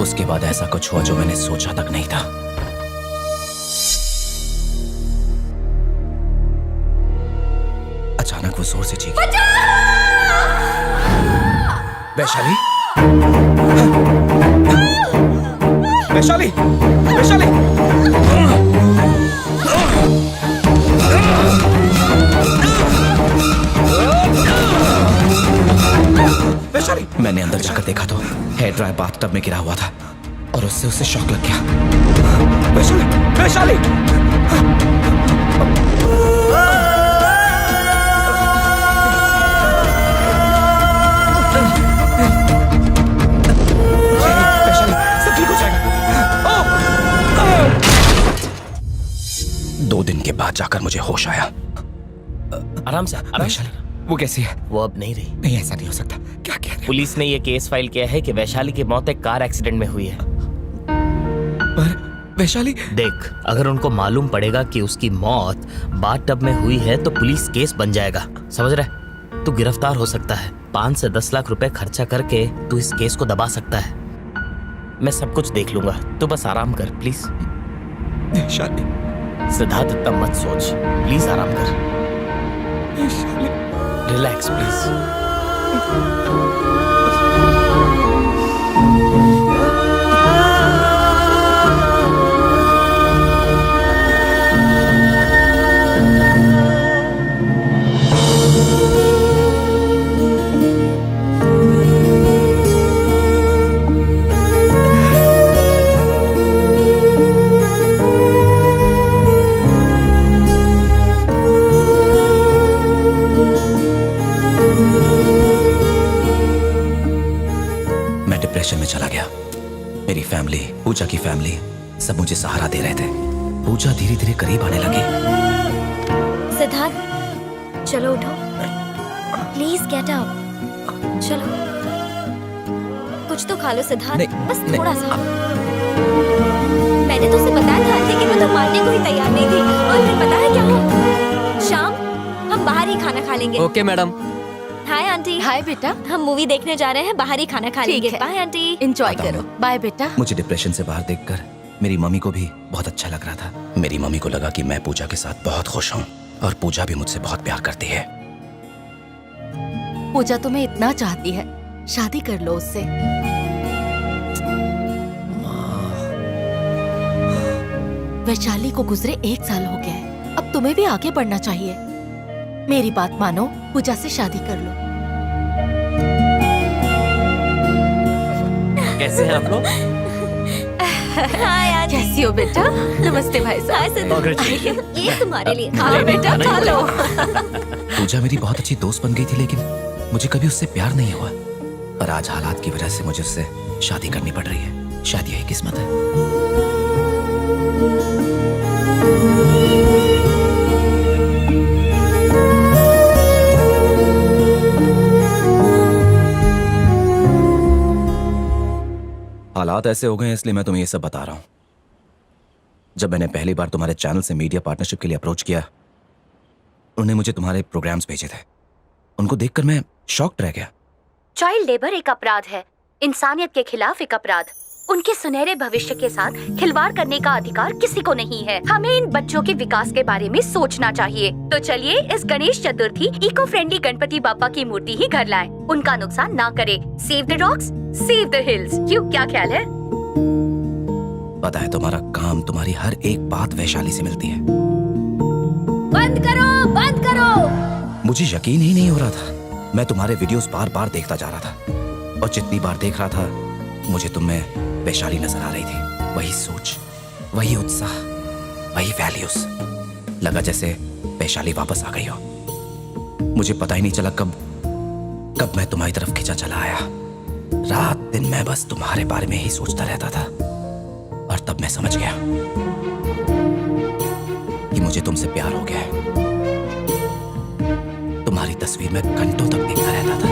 उसके बाद ऐसा कुछ हुआ जो मैंने सोचा तक नहीं था। अचानक वो जोर से चीखी। वैशाली, वैशाली, वैशाली, वैशाली। मैंने अंदर जाकर देखा तो हेयर ड्रायर बाथटब में गिरा हुआ था और उससे उसे शॉक लग गया। वैशाली, वैशाली, वैशाली, सब ठीक हो जाएगा। 2 दिन के बाद जाकर मुझे होश आया। आराम से, आराम से। वो कैसी है? वो अब नहीं रही। नहीं, ऐसा नहीं हो सकता। क्या कह रहे हो? पुलिस ने ये केस फाइल किया है कि वैशाली की मौत एक कार एक्सीडेंट में हुई है। पर वैशाली, देख, अगर उनको मालूम पड़ेगा कि उसकी मौत बाथटब में हुई है तो पुलिस केस बन जाएगा। समझ रहे? तू गिरफ्तार हो सकता है। 5 से 10 लाख रुपए खर्चा करके तू इस केस को दबा सकता है। मैं सब कुछ देख लूंगा, तू बस आराम कर प्लीज। वैशाली, सिद्धार्थ, इतना मत सोच, प्लीज आराम कर। Relax please. डिप्रेशन में चला गया। मेरी फैमिली, पूजा की फैमिली सब मुझे सहारा दे रहे थे। पूजा धीरे धीरे करीब आने लगी। सिद्धार्थ, चलो उठो, प्लीज गेट अप। चलो, कुछ तो खा लो सिद्धार्थ, बस थोड़ा सा। मैंने तो उसे बताया था आंटी कि मैं तो मारने को ही तैयार नहीं थी, और फिर पता है क्या हुआ? शाम हम बाहर ही खाना खा लेंगे। Okay madam. Hi aunty. Hi बेटा। हम मूवी देखने जा रहे हैं, बाहर ही खाना खा लेंगे। Bye aunty. एंजॉय करो। बाय बेटा। मुझे डिप्रेशन से बाहर देखकर मेरी मम्मी को भी बहुत अच्छा लग रहा था। मेरी मम्मी को लगा कि मैं पूजा के साथ बहुत खुश हूँ और पूजा भी मुझसे बहुत प्यार करती है। पूजा तुम्हें इतना चाहती है, शादी कर लो उससे। वैशाली को गुजरे 1 साल हो गया है, अब तुम्हें भी आगे बढ़ना चाहिए। मेरी बात मानो, पूजा से शादी कर लो। कैसे हैं आप लोग? Hi aunty. कैसी हो बेटा? नमस्ते भाई साहब। हाय सिद्धार्थ, ये तुम्हारे लिए। हाँ बेटा, खा लो। पूजा मेरी बहुत अच्छी दोस्त बन गई थी, लेकिन मुझे कभी उससे प्यार नहीं हुआ। पर आज हालात की वजह से मुझे उससे शादी करनी पड़ रही है। शायद यही किस्मत है। हालात ऐसे हो गए हैं, इसलिए मैं तुम्हें ये सब बता रहा हूं। जब मैंने पहली बार तुम्हारे चैनल से मीडिया पार्टनरशिप के लिए अप्रोच किया, उन्होंने मुझे तुम्हारे प्रोग्राम्स भेजे थे। उनको देखकर मैं शॉक्ड रह गया। चाइल्ड लेबर एक अपराध है, इंसानियत के खिलाफ एक अपराध। उनके सुनहरे भविष्य के साथ खिलवाड़ करने का अधिकार किसी को नहीं है। हमें इन बच्चों के विकास के बारे में सोचना चाहिए। तो चलिए इस गणेश चतुर्थी इको फ्रेंडली गणपति बापा की मूर्ति ही घर लाएं। उनका नुकसान ना करे। Save the rocks, save the hills. क्यों, क्या ख्याल है? पता है, तुम्हारा काम, तुम्हारी हर एक बात वैशाली से मिलती है। बंद करो, बंद करो। मुझे यकीन ही नहीं हो रहा था। मैं तुम्हारे वीडियोस बार बार देखता जा रहा था, और जितनी बार देख रहा था मुझे तुम में वैशाली नजर आ रही थी। वही सोच, वही उत्साह, वही वैल्यूज। लगा जैसे वैशाली वापस आ गई हो। मुझे पता ही नहीं चला कब मैं तुम्हारी तरफ खिंचा चला आया। रात दिन मैं बस तुम्हारे बारे में ही सोचता रहता था, और तब मैं समझ गया कि मुझे तुमसे प्यार हो गया है। तुम्हारी तस्वीर में घंटों तक देखता रहता था।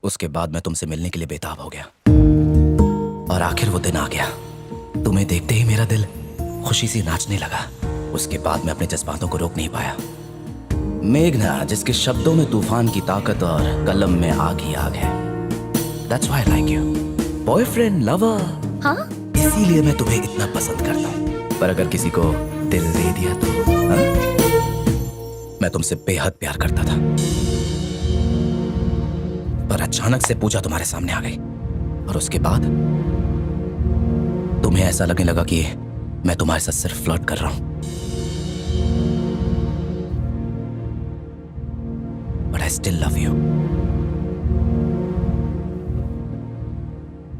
उसके बाद मैं तुमसे मिलने के लिए बेताब हो गया, और आखिर वो दिन आ गया। तुम्हें देखते ही मेरा दिल खुशी से नाचने लगा। उसके बाद मैं अपने जज्बातों को रोक नहीं पाया। मेघना, जिसके शब्दों में तूफान की ताकत और कलम में आग ही आग है। That's why I like you. Boyfriend, lover. हाँ? इसीलिए मैं तुम्हें इतना पसंद करता हूँ। पर अगर किसी को दिल दे दिया तो हाँ? मैं तुमसे बेहद प्यार करता था, पर अचानक से पूजा तुम्हारे सामने आ गई, और उसके बाद तुम्हें ऐसा लगने लगा कि मैं तुम्हारे साथ सिर्फ फ्लर्ट कर रहा हूं। But I still love you.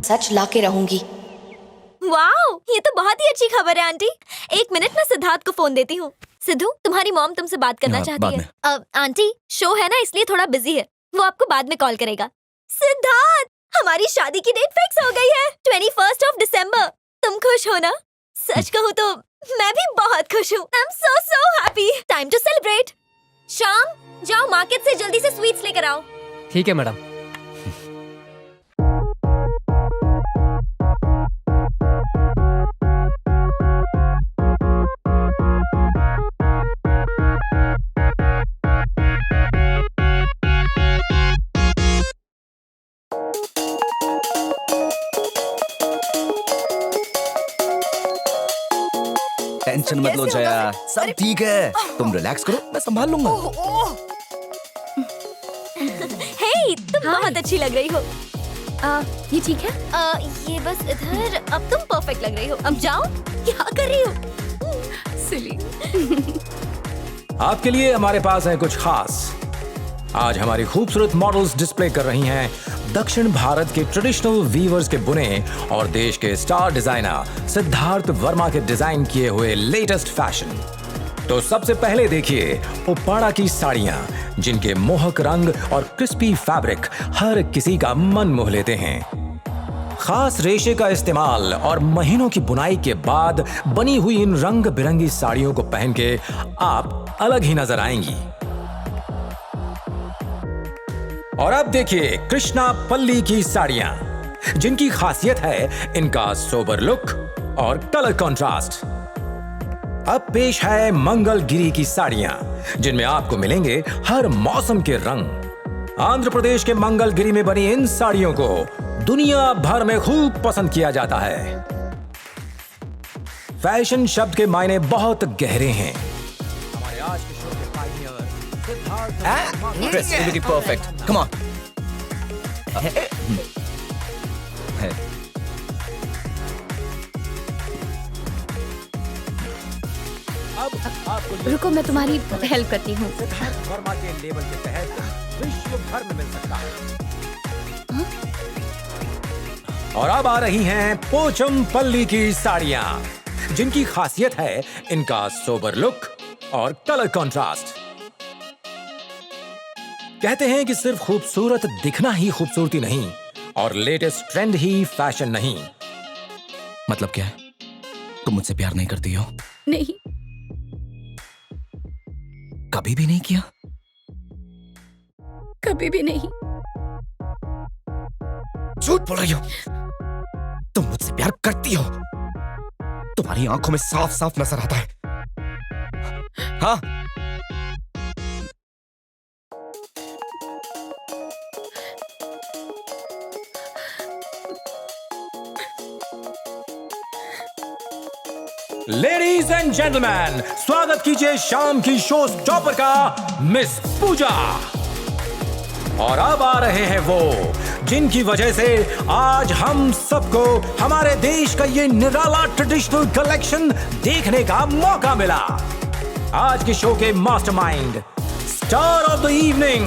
सच लाके रहूंगी। वाओ, ये तो बहुत ही अच्छी खबर है आंटी। 1 मिनट में सिद्धार्थ को फोन देती हूँ। सिद्धू, तुम्हारी मॉम तुमसे बात करना चाहती है। आंटी, शो है ना, इसलिए थोड़ा बिजी है। वो आपको बाद में कॉल करेगा। सिद्धार्थ, हमारी शादी की डेट फिक्स हो गई है, 21 ऑफ दिसंबर। तुम खुश हो ना? सच कहूँ तो मैं भी बहुत खुश हूँ। I am so happy. Time to celebrate. शाम, जाओ मार्केट से जल्दी से स्वीट्स लेकर आओ। ठीक है मैडम। टेंशन मत लो जया, सब ठीक है। तुम रिलैक्स करो, मैं संभाल लूंगा। हे, तुम बहुत अच्छी लग रही हो। ये ठीक है? ये बस इधर। अब तुम परफेक्ट लग रही हो। अब जाओ। क्या कर रही हो? सिली। आपके लिए हमारे पास है कुछ खास। आज हमारी खूबसूरत मॉडल्स डिस्प्ले कर रही हैं दक्षिण भारत के ट्रेडिशनल वीवर्स के बुने और देश के स्टार डिजाइनर सिद्धार्थ वर्मा के डिजाइन किए हुए लेटेस्ट फैशन। तो सबसे पहले देखिए उप्पाड़ा की साड़ियां, जिनके मोहक रंग और क्रिस्पी फैब्रिक हर किसी का मन मोह लेते हैं। खास रेशे का इस्तेमाल और महीनों की बुनाई के बाद बनी हुई इन रंग बिरंगी साड़ियों को पहन के आप अलग ही नजर आएंगी। और अब देखिए कृष्णा पल्ली की साड़ियां, जिनकी खासियत है इनका सोबर लुक और कलर कंट्रास्ट। अब पेश है मंगलगिरी की साड़ियां, जिनमें आपको मिलेंगे हर मौसम के रंग। आंध्र प्रदेश के मंगलगिरी में बनी इन साड़ियों को दुनिया भर में खूब पसंद किया जाता है। फैशन शब्द के मायने बहुत गहरे हैं। हमारे आज के शो के Pioneer Siddharth Creativity perfect. Come on. अब आपको रुको, मैं तुम्हारी हेल्प करती हूँ। सिद्धार्थ वर्मा के लेबल के तहत विश्व भर में मिल सकता है। और अब आ रही हैं पोचमपल्ली की साड़ियां, जिनकी खासियत है इनका सोबर लुक और कलर कंट्रास्ट। कहते हैं कि सिर्फ खूबसूरत दिखना ही खूबसूरती नहीं और लेटेस्ट ट्रेंड ही फैशन नहीं। मतलब क्या है? तुम मुझसे प्यार नहीं करती हो? नहीं, कभी भी नहीं किया? कभी भी नहीं। झूठ बोल रही हो। तुम मुझसे प्यार करती हो। तुम्हारी आंखों में साफ साफ नजर आता है। हाँ, लेडीज एंड जेंटलमैन, स्वागत कीजिए शाम की शो स्टॉपर का मिस पूजा। और अब आ रहे हैं वो जिनकी वजह से आज हम सबको हमारे देश का ये निराला ट्रेडिशनल कलेक्शन देखने का मौका मिला। आज के शो के mastermind, star of the evening,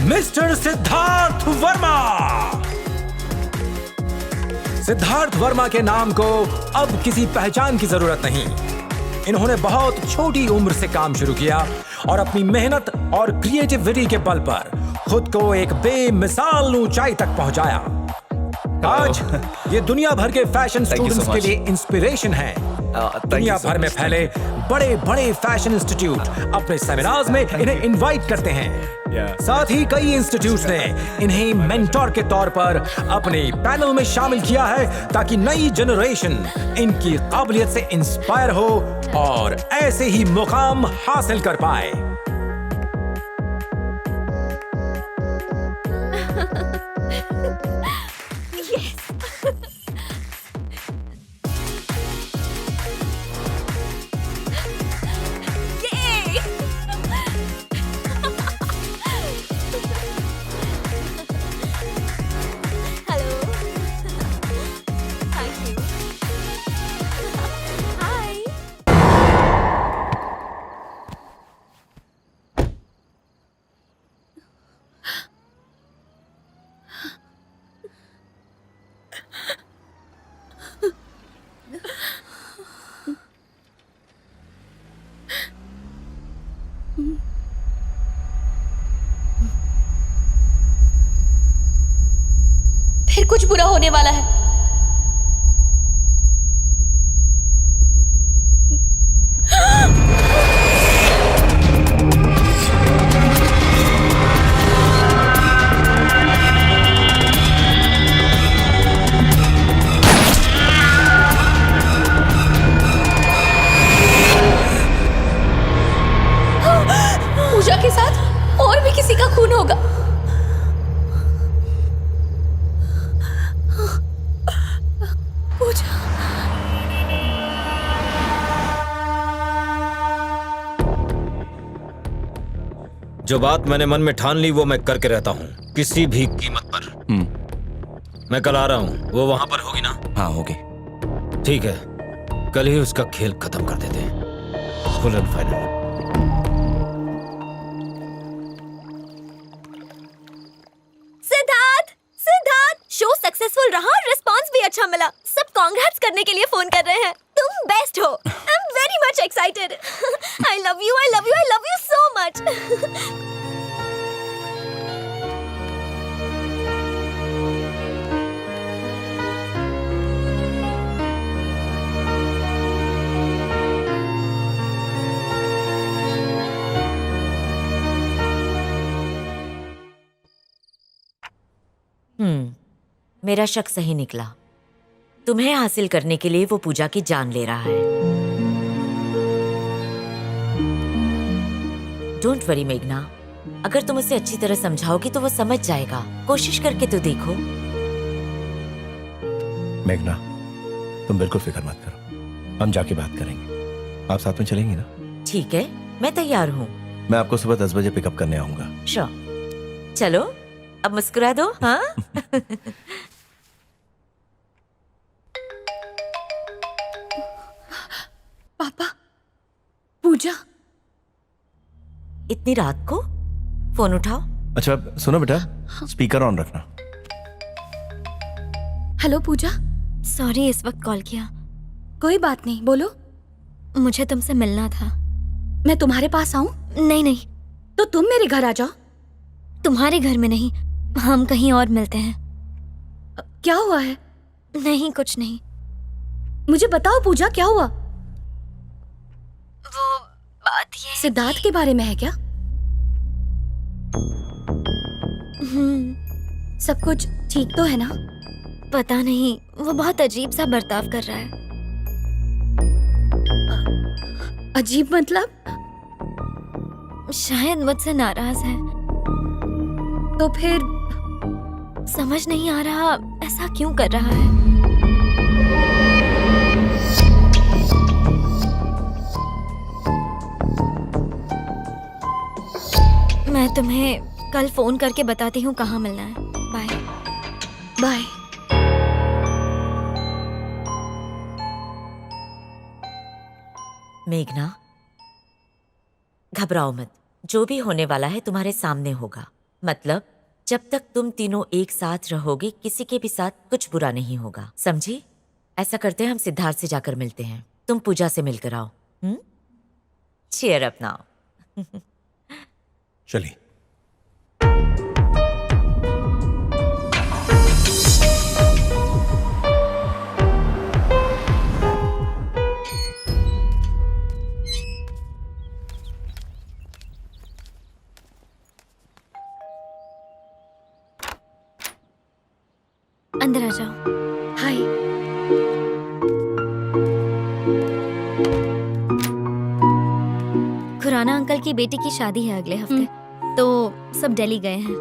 mister Siddharth Verma. Siddharth Verma के नाम को अब किसी पहचान की जरूरत नहीं। इन्होंने बहुत छोटी उम्र से काम शुरू किया और अपनी मेहनत और क्रिएटिविटी के बल पर खुद को एक बेमिसाल ऊंचाई तक पहुंचाया। आज ये दुनिया भर के फैशन स्टूडेंट्स के लिए इंस्पिरेशन है। दुनिया भर में फैले बड़े बड़े फैशन इंस्टीट्यूट अपने सेमिनार्स में इन्हें इनवाइट करते हैं। साथ ही कई इंस्टीट्यूट्स ने इन्हें मेंटोर के तौर पर अपने पैनल में शामिल किया है, ताकि नई जनरेशन इनकी काबिलियत से इंस्पायर हो और ऐसे ही मुकाम हासिल कर पाए। फिर कुछ बुरा होने वाला है। पूजा के साथ और भी किसी का खून होगा। पूजा, जो बात मैंने मन में ठान ली वो मैं करके रहता हूँ, किसी भी कीमत पर। मैं कल आ रहा हूँ, वो वहां पर होगी ना? हाँ होगी। ठीक है, कल ही उसका खेल खत्म कर देते हैं, full and final. Show successful रहा और रिस्पांस भी अच्छा मिला। सब कांग्रेट्स करने के लिए फोन कर रहे हैं। तुम बेस्ट हो। I am very much excited. I love you, I love you, I love you so much. मेरा शक सही निकला। तुम्हें हासिल करने के लिए वो पूजा की जान ले रहा है। डोंट वरी मेघना, अगर तुम उसे अच्छी तरह समझाओगी तो वो समझ जाएगा। कोशिश करके तो देखो। मेघना, तुम बिल्कुल फिक्र मत करो, हम जाके बात करेंगे। आप साथ में चलेंगी ना? ठीक है, मैं तैयार हूँ। मैं आपको सुबह 10 बजे पिकअप करने आऊंगा। श्योर। चलो अब मुस्कुरा दो। हाँ पापा, पूजा। इतनी रात को फोन उठाओ। अच्छा सुनो बेटा, स्पीकर ऑन रखना। हेलो पूजा। सॉरी इस वक्त कॉल किया। कोई बात नहीं, बोलो। मुझे तुमसे मिलना था। मैं तुम्हारे पास आऊं? नहीं नहीं, तो तुम मेरे घर आ जाओ। तुम्हारे घर में नहीं, हम कहीं और मिलते हैं। क्या हुआ है? नहीं कुछ नहीं। मुझे बताओ पूजा, क्या हुआ? वो बात ये सिद्धार्थ के बारे में है क्या? सब कुछ ठीक तो है ना? पता नहीं, वो बहुत अजीब सा बर्ताव कर रहा है। अजीब मतलब? शायद मुझसे नाराज है। तो फिर समझ नहीं आ रहा ऐसा क्यों कर रहा है। मैं तुम्हें कल फोन करके बताती हूँ कहाँ मिलना है। Bye bye. मेघना, घबराओ मत। जो भी होने वाला है तुम्हारे सामने होगा। मतलब जब तक तुम तीनों एक साथ रहोगे, किसी के भी साथ कुछ बुरा नहीं होगा, समझी? ऐसा करते हैं, हम सिद्धार्थ से जाकर मिलते हैं। तुम पूजा से मिलकर आओ। Cheer up now. चलिए। अंदर आ जाओ। हाय। खुराना अंकल की बेटी की शादी है अगले हफ्ते, तो सब दिल्ली गए हैं।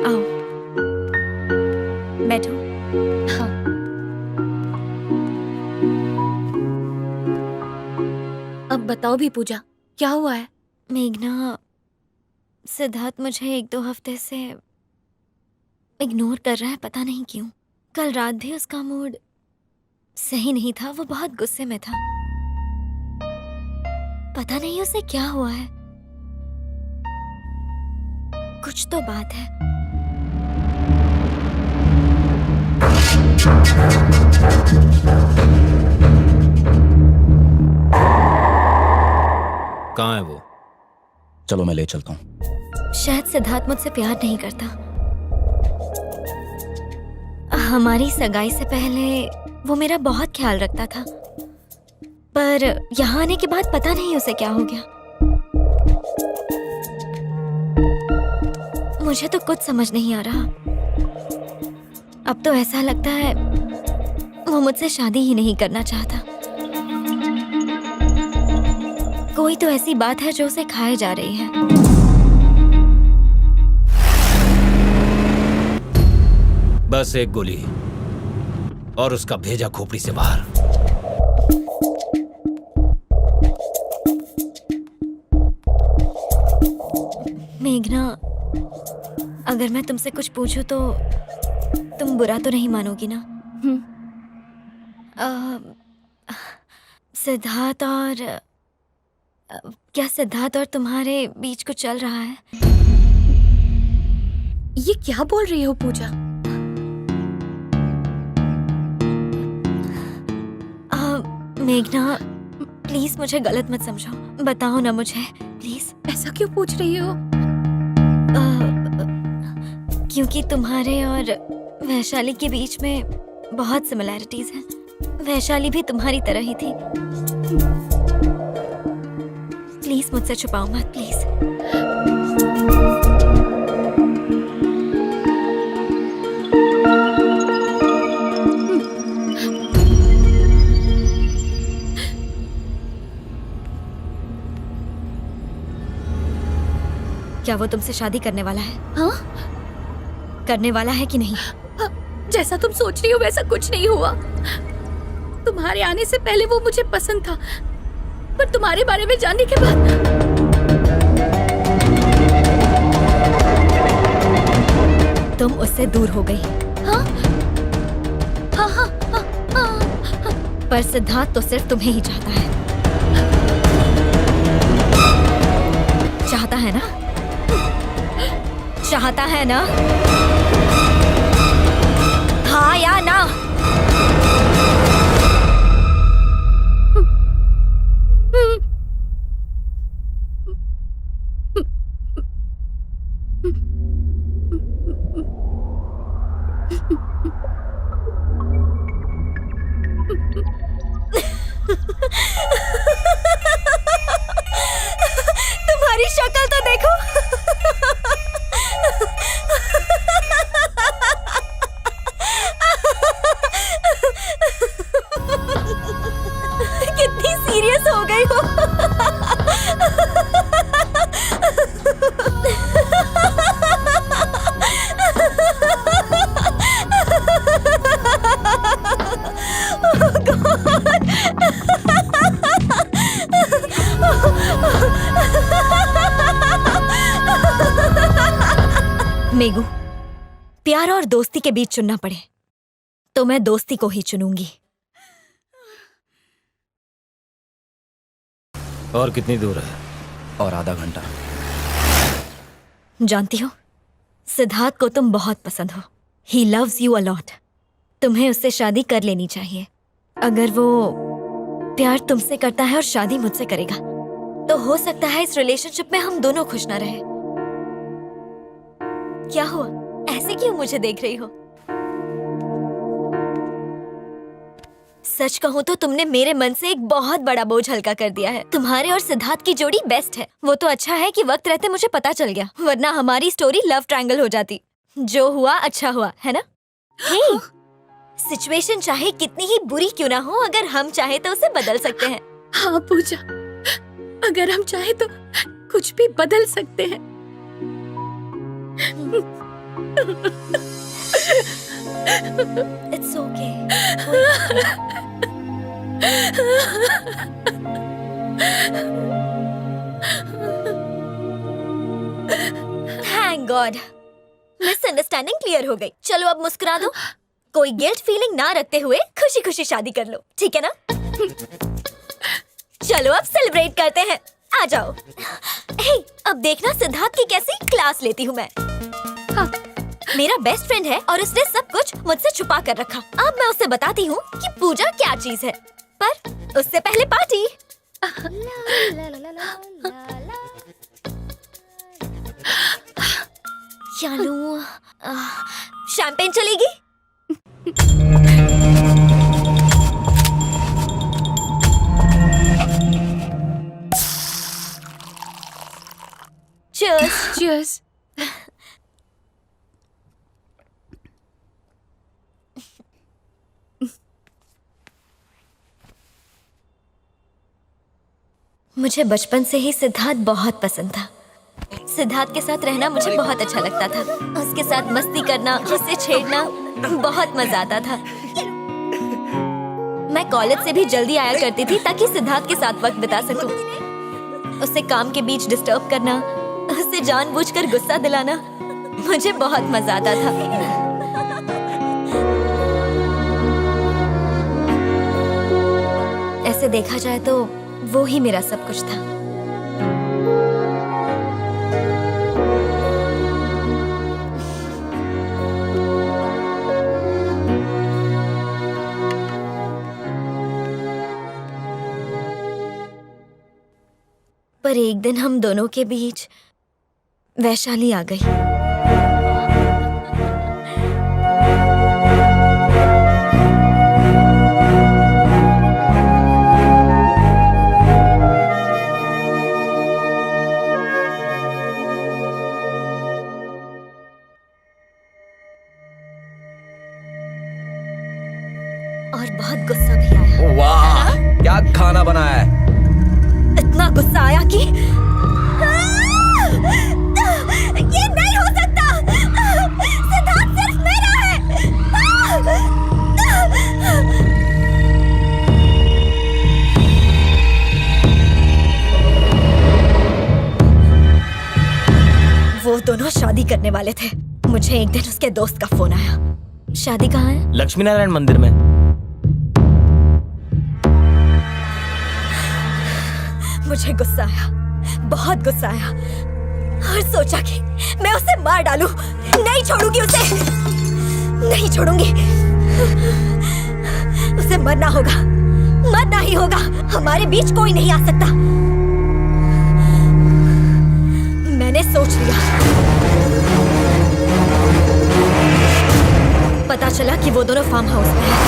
आओ बैठो। हाँ। अब बताओ भी पूजा, क्या हुआ है? मेघना, सिद्धार्थ मुझे 1-2 हफ्ते से इग्नोर कर रहा है, पता नहीं क्यों। कल रात भी उसका मूड सही नहीं था, वो बहुत गुस्से में था। पता नहीं उसे क्या हुआ है। कुछ तो बात है। कहाँ है वो? चलो मैं ले चलता हूँ। शायद सिद्धार्थ मुझसे प्यार नहीं करता। हमारी सगाई से पहले वो मेरा बहुत ख्याल रखता था, पर यहाँ आने के बाद पता नहीं उसे क्या हो गया। मुझे तो कुछ समझ नहीं आ रहा। अब तो ऐसा लगता है वो मुझसे शादी ही नहीं करना चाहता। कोई तो ऐसी बात है जो उसे खाए जा रही है। बस एक गोली और उसका भेजा खोपड़ी से बाहर। मेघना, अगर मैं तुमसे कुछ पूछूं तो तुम बुरा तो नहीं मानोगी ना? सिद्धार्थ और क्या सिद्धार्थ और तुम्हारे बीच कुछ चल रहा है? ये क्या बोल रही हो पूजा? मेघना, प्लीज मुझे गलत मत समझो, बताओ ना मुझे प्लीज। ऐसा क्यों पूछ रही हो? क्योंकि तुम्हारे और वैशाली के बीच में बहुत सिमिलैरिटीज हैं। वैशाली भी तुम्हारी तरह ही थी। प्लीज मुझसे छुपाओ मत, प्लीज। क्या वो तुमसे शादी करने वाला है? हाँ? करने वाला है कि नहीं? जैसा तुम सोच रही हो वैसा कुछ नहीं हुआ। तुम्हारे आने से पहले वो मुझे पसंद था, पर तुम्हारे बारे में जानने के बाद तुम उससे दूर हो गई। हाँ? हाँ, हाँ, हाँ, हाँ। पर सिद्धार्थ तो सिर्फ तुम्हें ही चाहता है। चाहता है ना? चाहता है ना? हाँ या ना? तुम्हारी शक्ल तो देखो। कितनी सीरियस हो गई हो। मेगू, प्यार और दोस्ती के बीच चुनना पड़े तो मैं दोस्ती को ही चुनूंगी। और कितनी दूर है? और आधा घंटा। जानती हो, सिद्धार्थ को तुम बहुत पसंद हो। He loves you a lot. तुम्हें उससे शादी कर लेनी चाहिए। अगर वो प्यार तुमसे करता है और शादी मुझसे करेगा तो हो सकता है इस रिलेशनशिप में हम दोनों खुश ना रहे। क्या हुआ? ऐसे क्यों मुझे देख रही हो? सच कहूँ तो तुमने मेरे मन से एक बहुत बड़ा बोझ हल्का कर दिया है। तुम्हारे और सिद्धार्थ की जोड़ी बेस्ट है। वो तो अच्छा है कि वक्त रहते मुझे पता चल गया, वरना हमारी स्टोरी लव ट्रायंगल हो जाती। जो हुआ अच्छा हुआ, है ना? हे, सिचुएशन चाहे कितनी ही बुरी क्यों ना हो, अगर हम चाहे तो उसे बदल सकते हैं। हाँ पूजा, अगर हम चाहे तो कुछ भी बदल सकते हैं। It's okay. Thank God. Misunderstanding clear हो गई। चलो अब मुस्कुरा दो। कोई गिल्ट फीलिंग ना रखते हुए खुशी खुशी शादी कर लो, ठीक है ना? चलो अब सेलिब्रेट करते हैं। आ जाओ। हे, अब देखना सिद्धार्थ की कैसी क्लास लेती हूँ मैं। हाँ, मेरा बेस्ट फ्रेंड है और उसने सब कुछ मुझसे छुपा कर रखा। अब मैं उसे बताती हूँ कि पूजा क्या चीज है, पर उससे पहले पार्टी। क्या लूं? शैंपेन चलेगी? Cheers. Cheers. मुझे बचपन से ही सिद्धार्थ बहुत पसंद था। सिद्धार्थ के साथ रहना मुझे बहुत अच्छा लगता था। उसके साथ मस्ती करना, उससे छेड़ना बहुत मजा आता था। मैं कॉलेज से भी जल्दी आया करती थी ताकि सिद्धार्थ के साथ वक्त बिता सकूं। उसे काम के बीच डिस्टर्ब करना, उसे जानबूझकर गुस्सा दिलाना, मुझे बहुत मजा आता था। ऐसे देखा जाए तो वो ही मेरा सब कुछ था। पर एक दिन हम दोनों के बीच वैशाली आ गई। और बहुत गुस्सा भी आया। वाह, क्या खाना बनाया है? इतना गुस्सा आया कि शादी करने वाले थे। मुझे एक दिन उसके दोस्त का फोन आया। शादी कहाँ है? लक्ष्मी नारायण मंदिर में। मुझे गुस्सा आया, बहुत गुस्सा आया, और सोचा कि मैं उसे मार डालूं। नहीं छोड़ूंगी उसे, नहीं छोड़ूंगी। उसे मरना होगा, मरना ही होगा। हमारे बीच कोई नहीं आ सकता। मैंने सोच लिया। पता चला कि वो दोनों फार्म हाउस में हैं।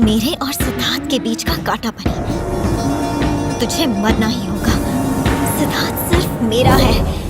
मेरे और सिद्धार्थ के बीच का कांटा बनी। तुझे मरना ही होगा। सिद्धार्थ सिर्फ मेरा है।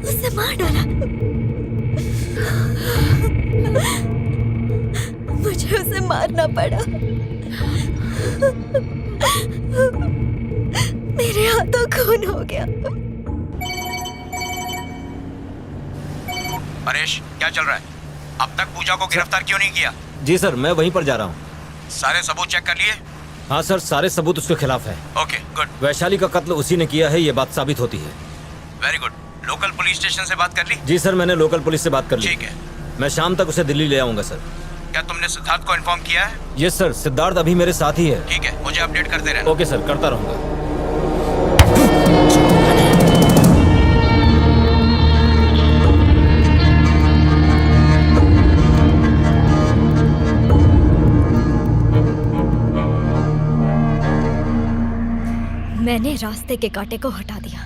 उसे मार डाला। मुझे उसे मारना पड़ा। मेरे हाथों खून हो गया। परेश, क्या चल रहा है? अब तक पूजा को गिरफ्तार क्यों नहीं किया? जी सर, मैं वहीं पर जा रहा हूँ। सारे सबूत चेक कर लिए? हाँ सर, सारे सबूत उसके खिलाफ है। Okay, good. वैशाली का कत्ल उसी ने किया है, ये बात साबित होती है। Very good. Local police station से बात कर ली? जी सर, मैंने लोकल पुलिस से बात कर ली। ठीक है। मैं शाम तक उसे दिल्ली ले आऊंगा सर। क्या तुमने सिद्धार्थ को इन्फॉर्म किया है? यस सर, सिद्धार्थ अभी मेरे साथ ही है। ठीक है, मुझे अपडेट करते रहना। ओके सर, करता रहूंगा। मैंने रास्ते के कांटे को हटा दिया।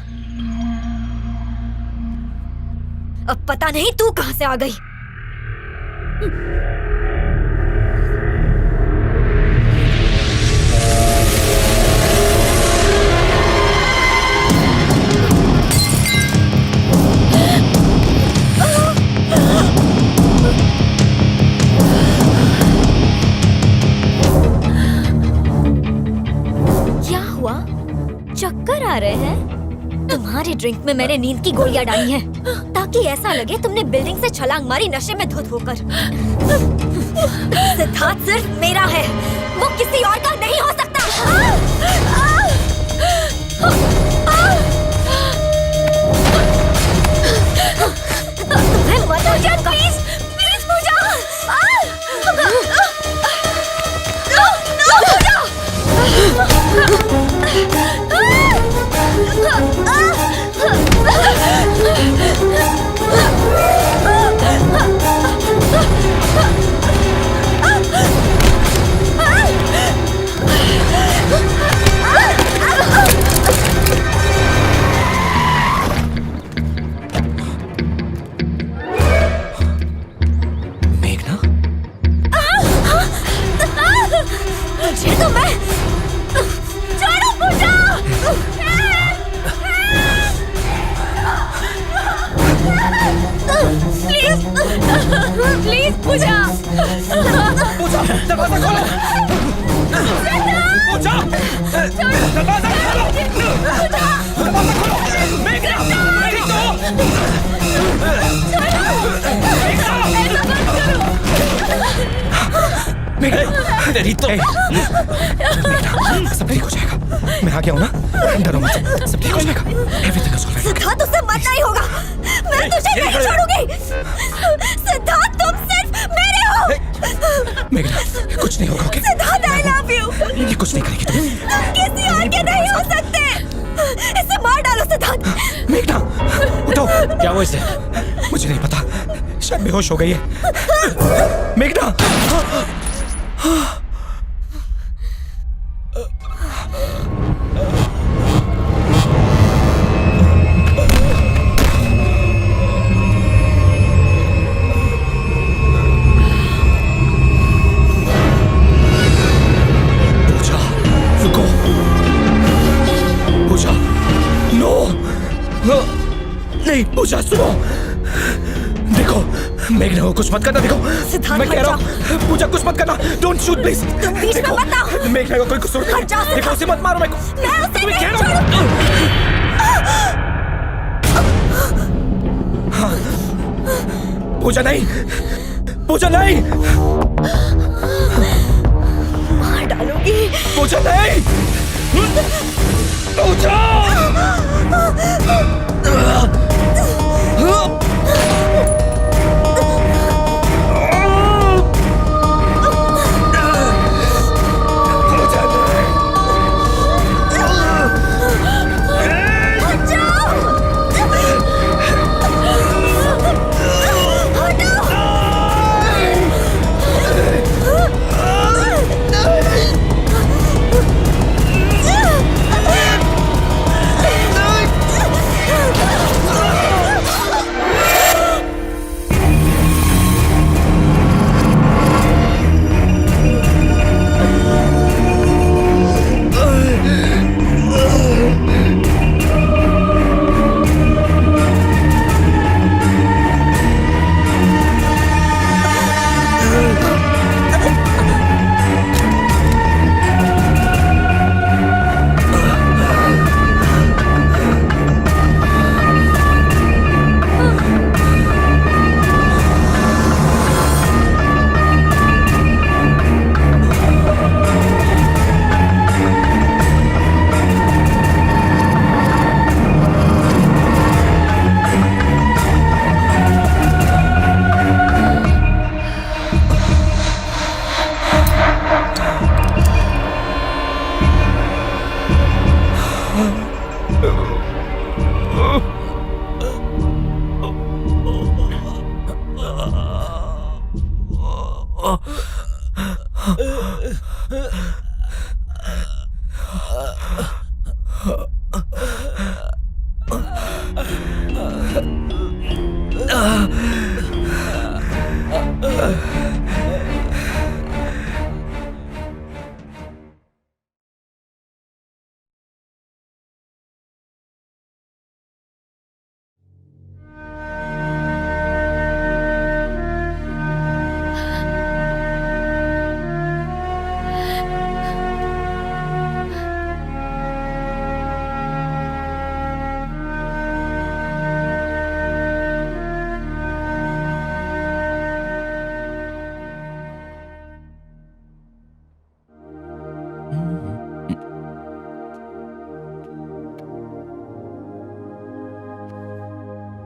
अब पता नहीं तू कहां से आ गई। क्या हुआ? चक्कर आ रहे हैं? तुम्हारे ड्रिंक में मैंने नींद की गोलियां डाली हैं, ताकि ऐसा लगे तुमने बिल्डिंग से छलांग मारी नशे में धुत होकर। सिद्धार्थ सिर्फ मेरा है, वो किसी और का नहीं हो सकता। तुम्हें मत हो जाए, प्लीज प्लीज पूजा। पूजा दरवाजा खोलो। पूजा, दरवाजा खोलो। दरवाजा खोलो। मेघना, मेरी तो। मेघना, तेरी तो। मेघना, सब ठीक हो जाएगा। मैं आ गया हूँ ना, डरो मत, सब ठीक हो जाएगा। Everything is all right. Siddharth, उससे मरना ही होगा। मैं तुझे नहीं छोड़ूंगी। सिद्धार्थ, तुम सिर्फ मेरे हो। मेघना, कुछ नहीं होगा, okay? Siddharth, I love you। ये कुछ नहीं करेगी तुम। तुम किसी और के नहीं हो सकते। इसे मार डालो सिद्धार्थ। मेघना, उठो। क्या हुआ इसे? मुझे नहीं पता, शायद बेहोश हो गई है। मेघना। पूजा, रुको। पूजा, नो। नहीं, पूजा सुनो। देखो, मेघना को कुछ मत करना। देखो, सिद्धार्थ, मैं कह रहा हट हूँ, पूजा कुछ मत करना। Don't shoot please. तुम बीच में मत आओ। मेघना को कोई कसूर नहीं। हट जाओ, देखो, सिद्धार्थ। उसे मत मारो। मैं मैं उसे तुम्हें नहीं कह रहा हूँ। पूजा नहीं, पूजा नहीं। मार डालूंगी। पूजा नहीं। पूजा।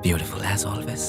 Beautiful as always.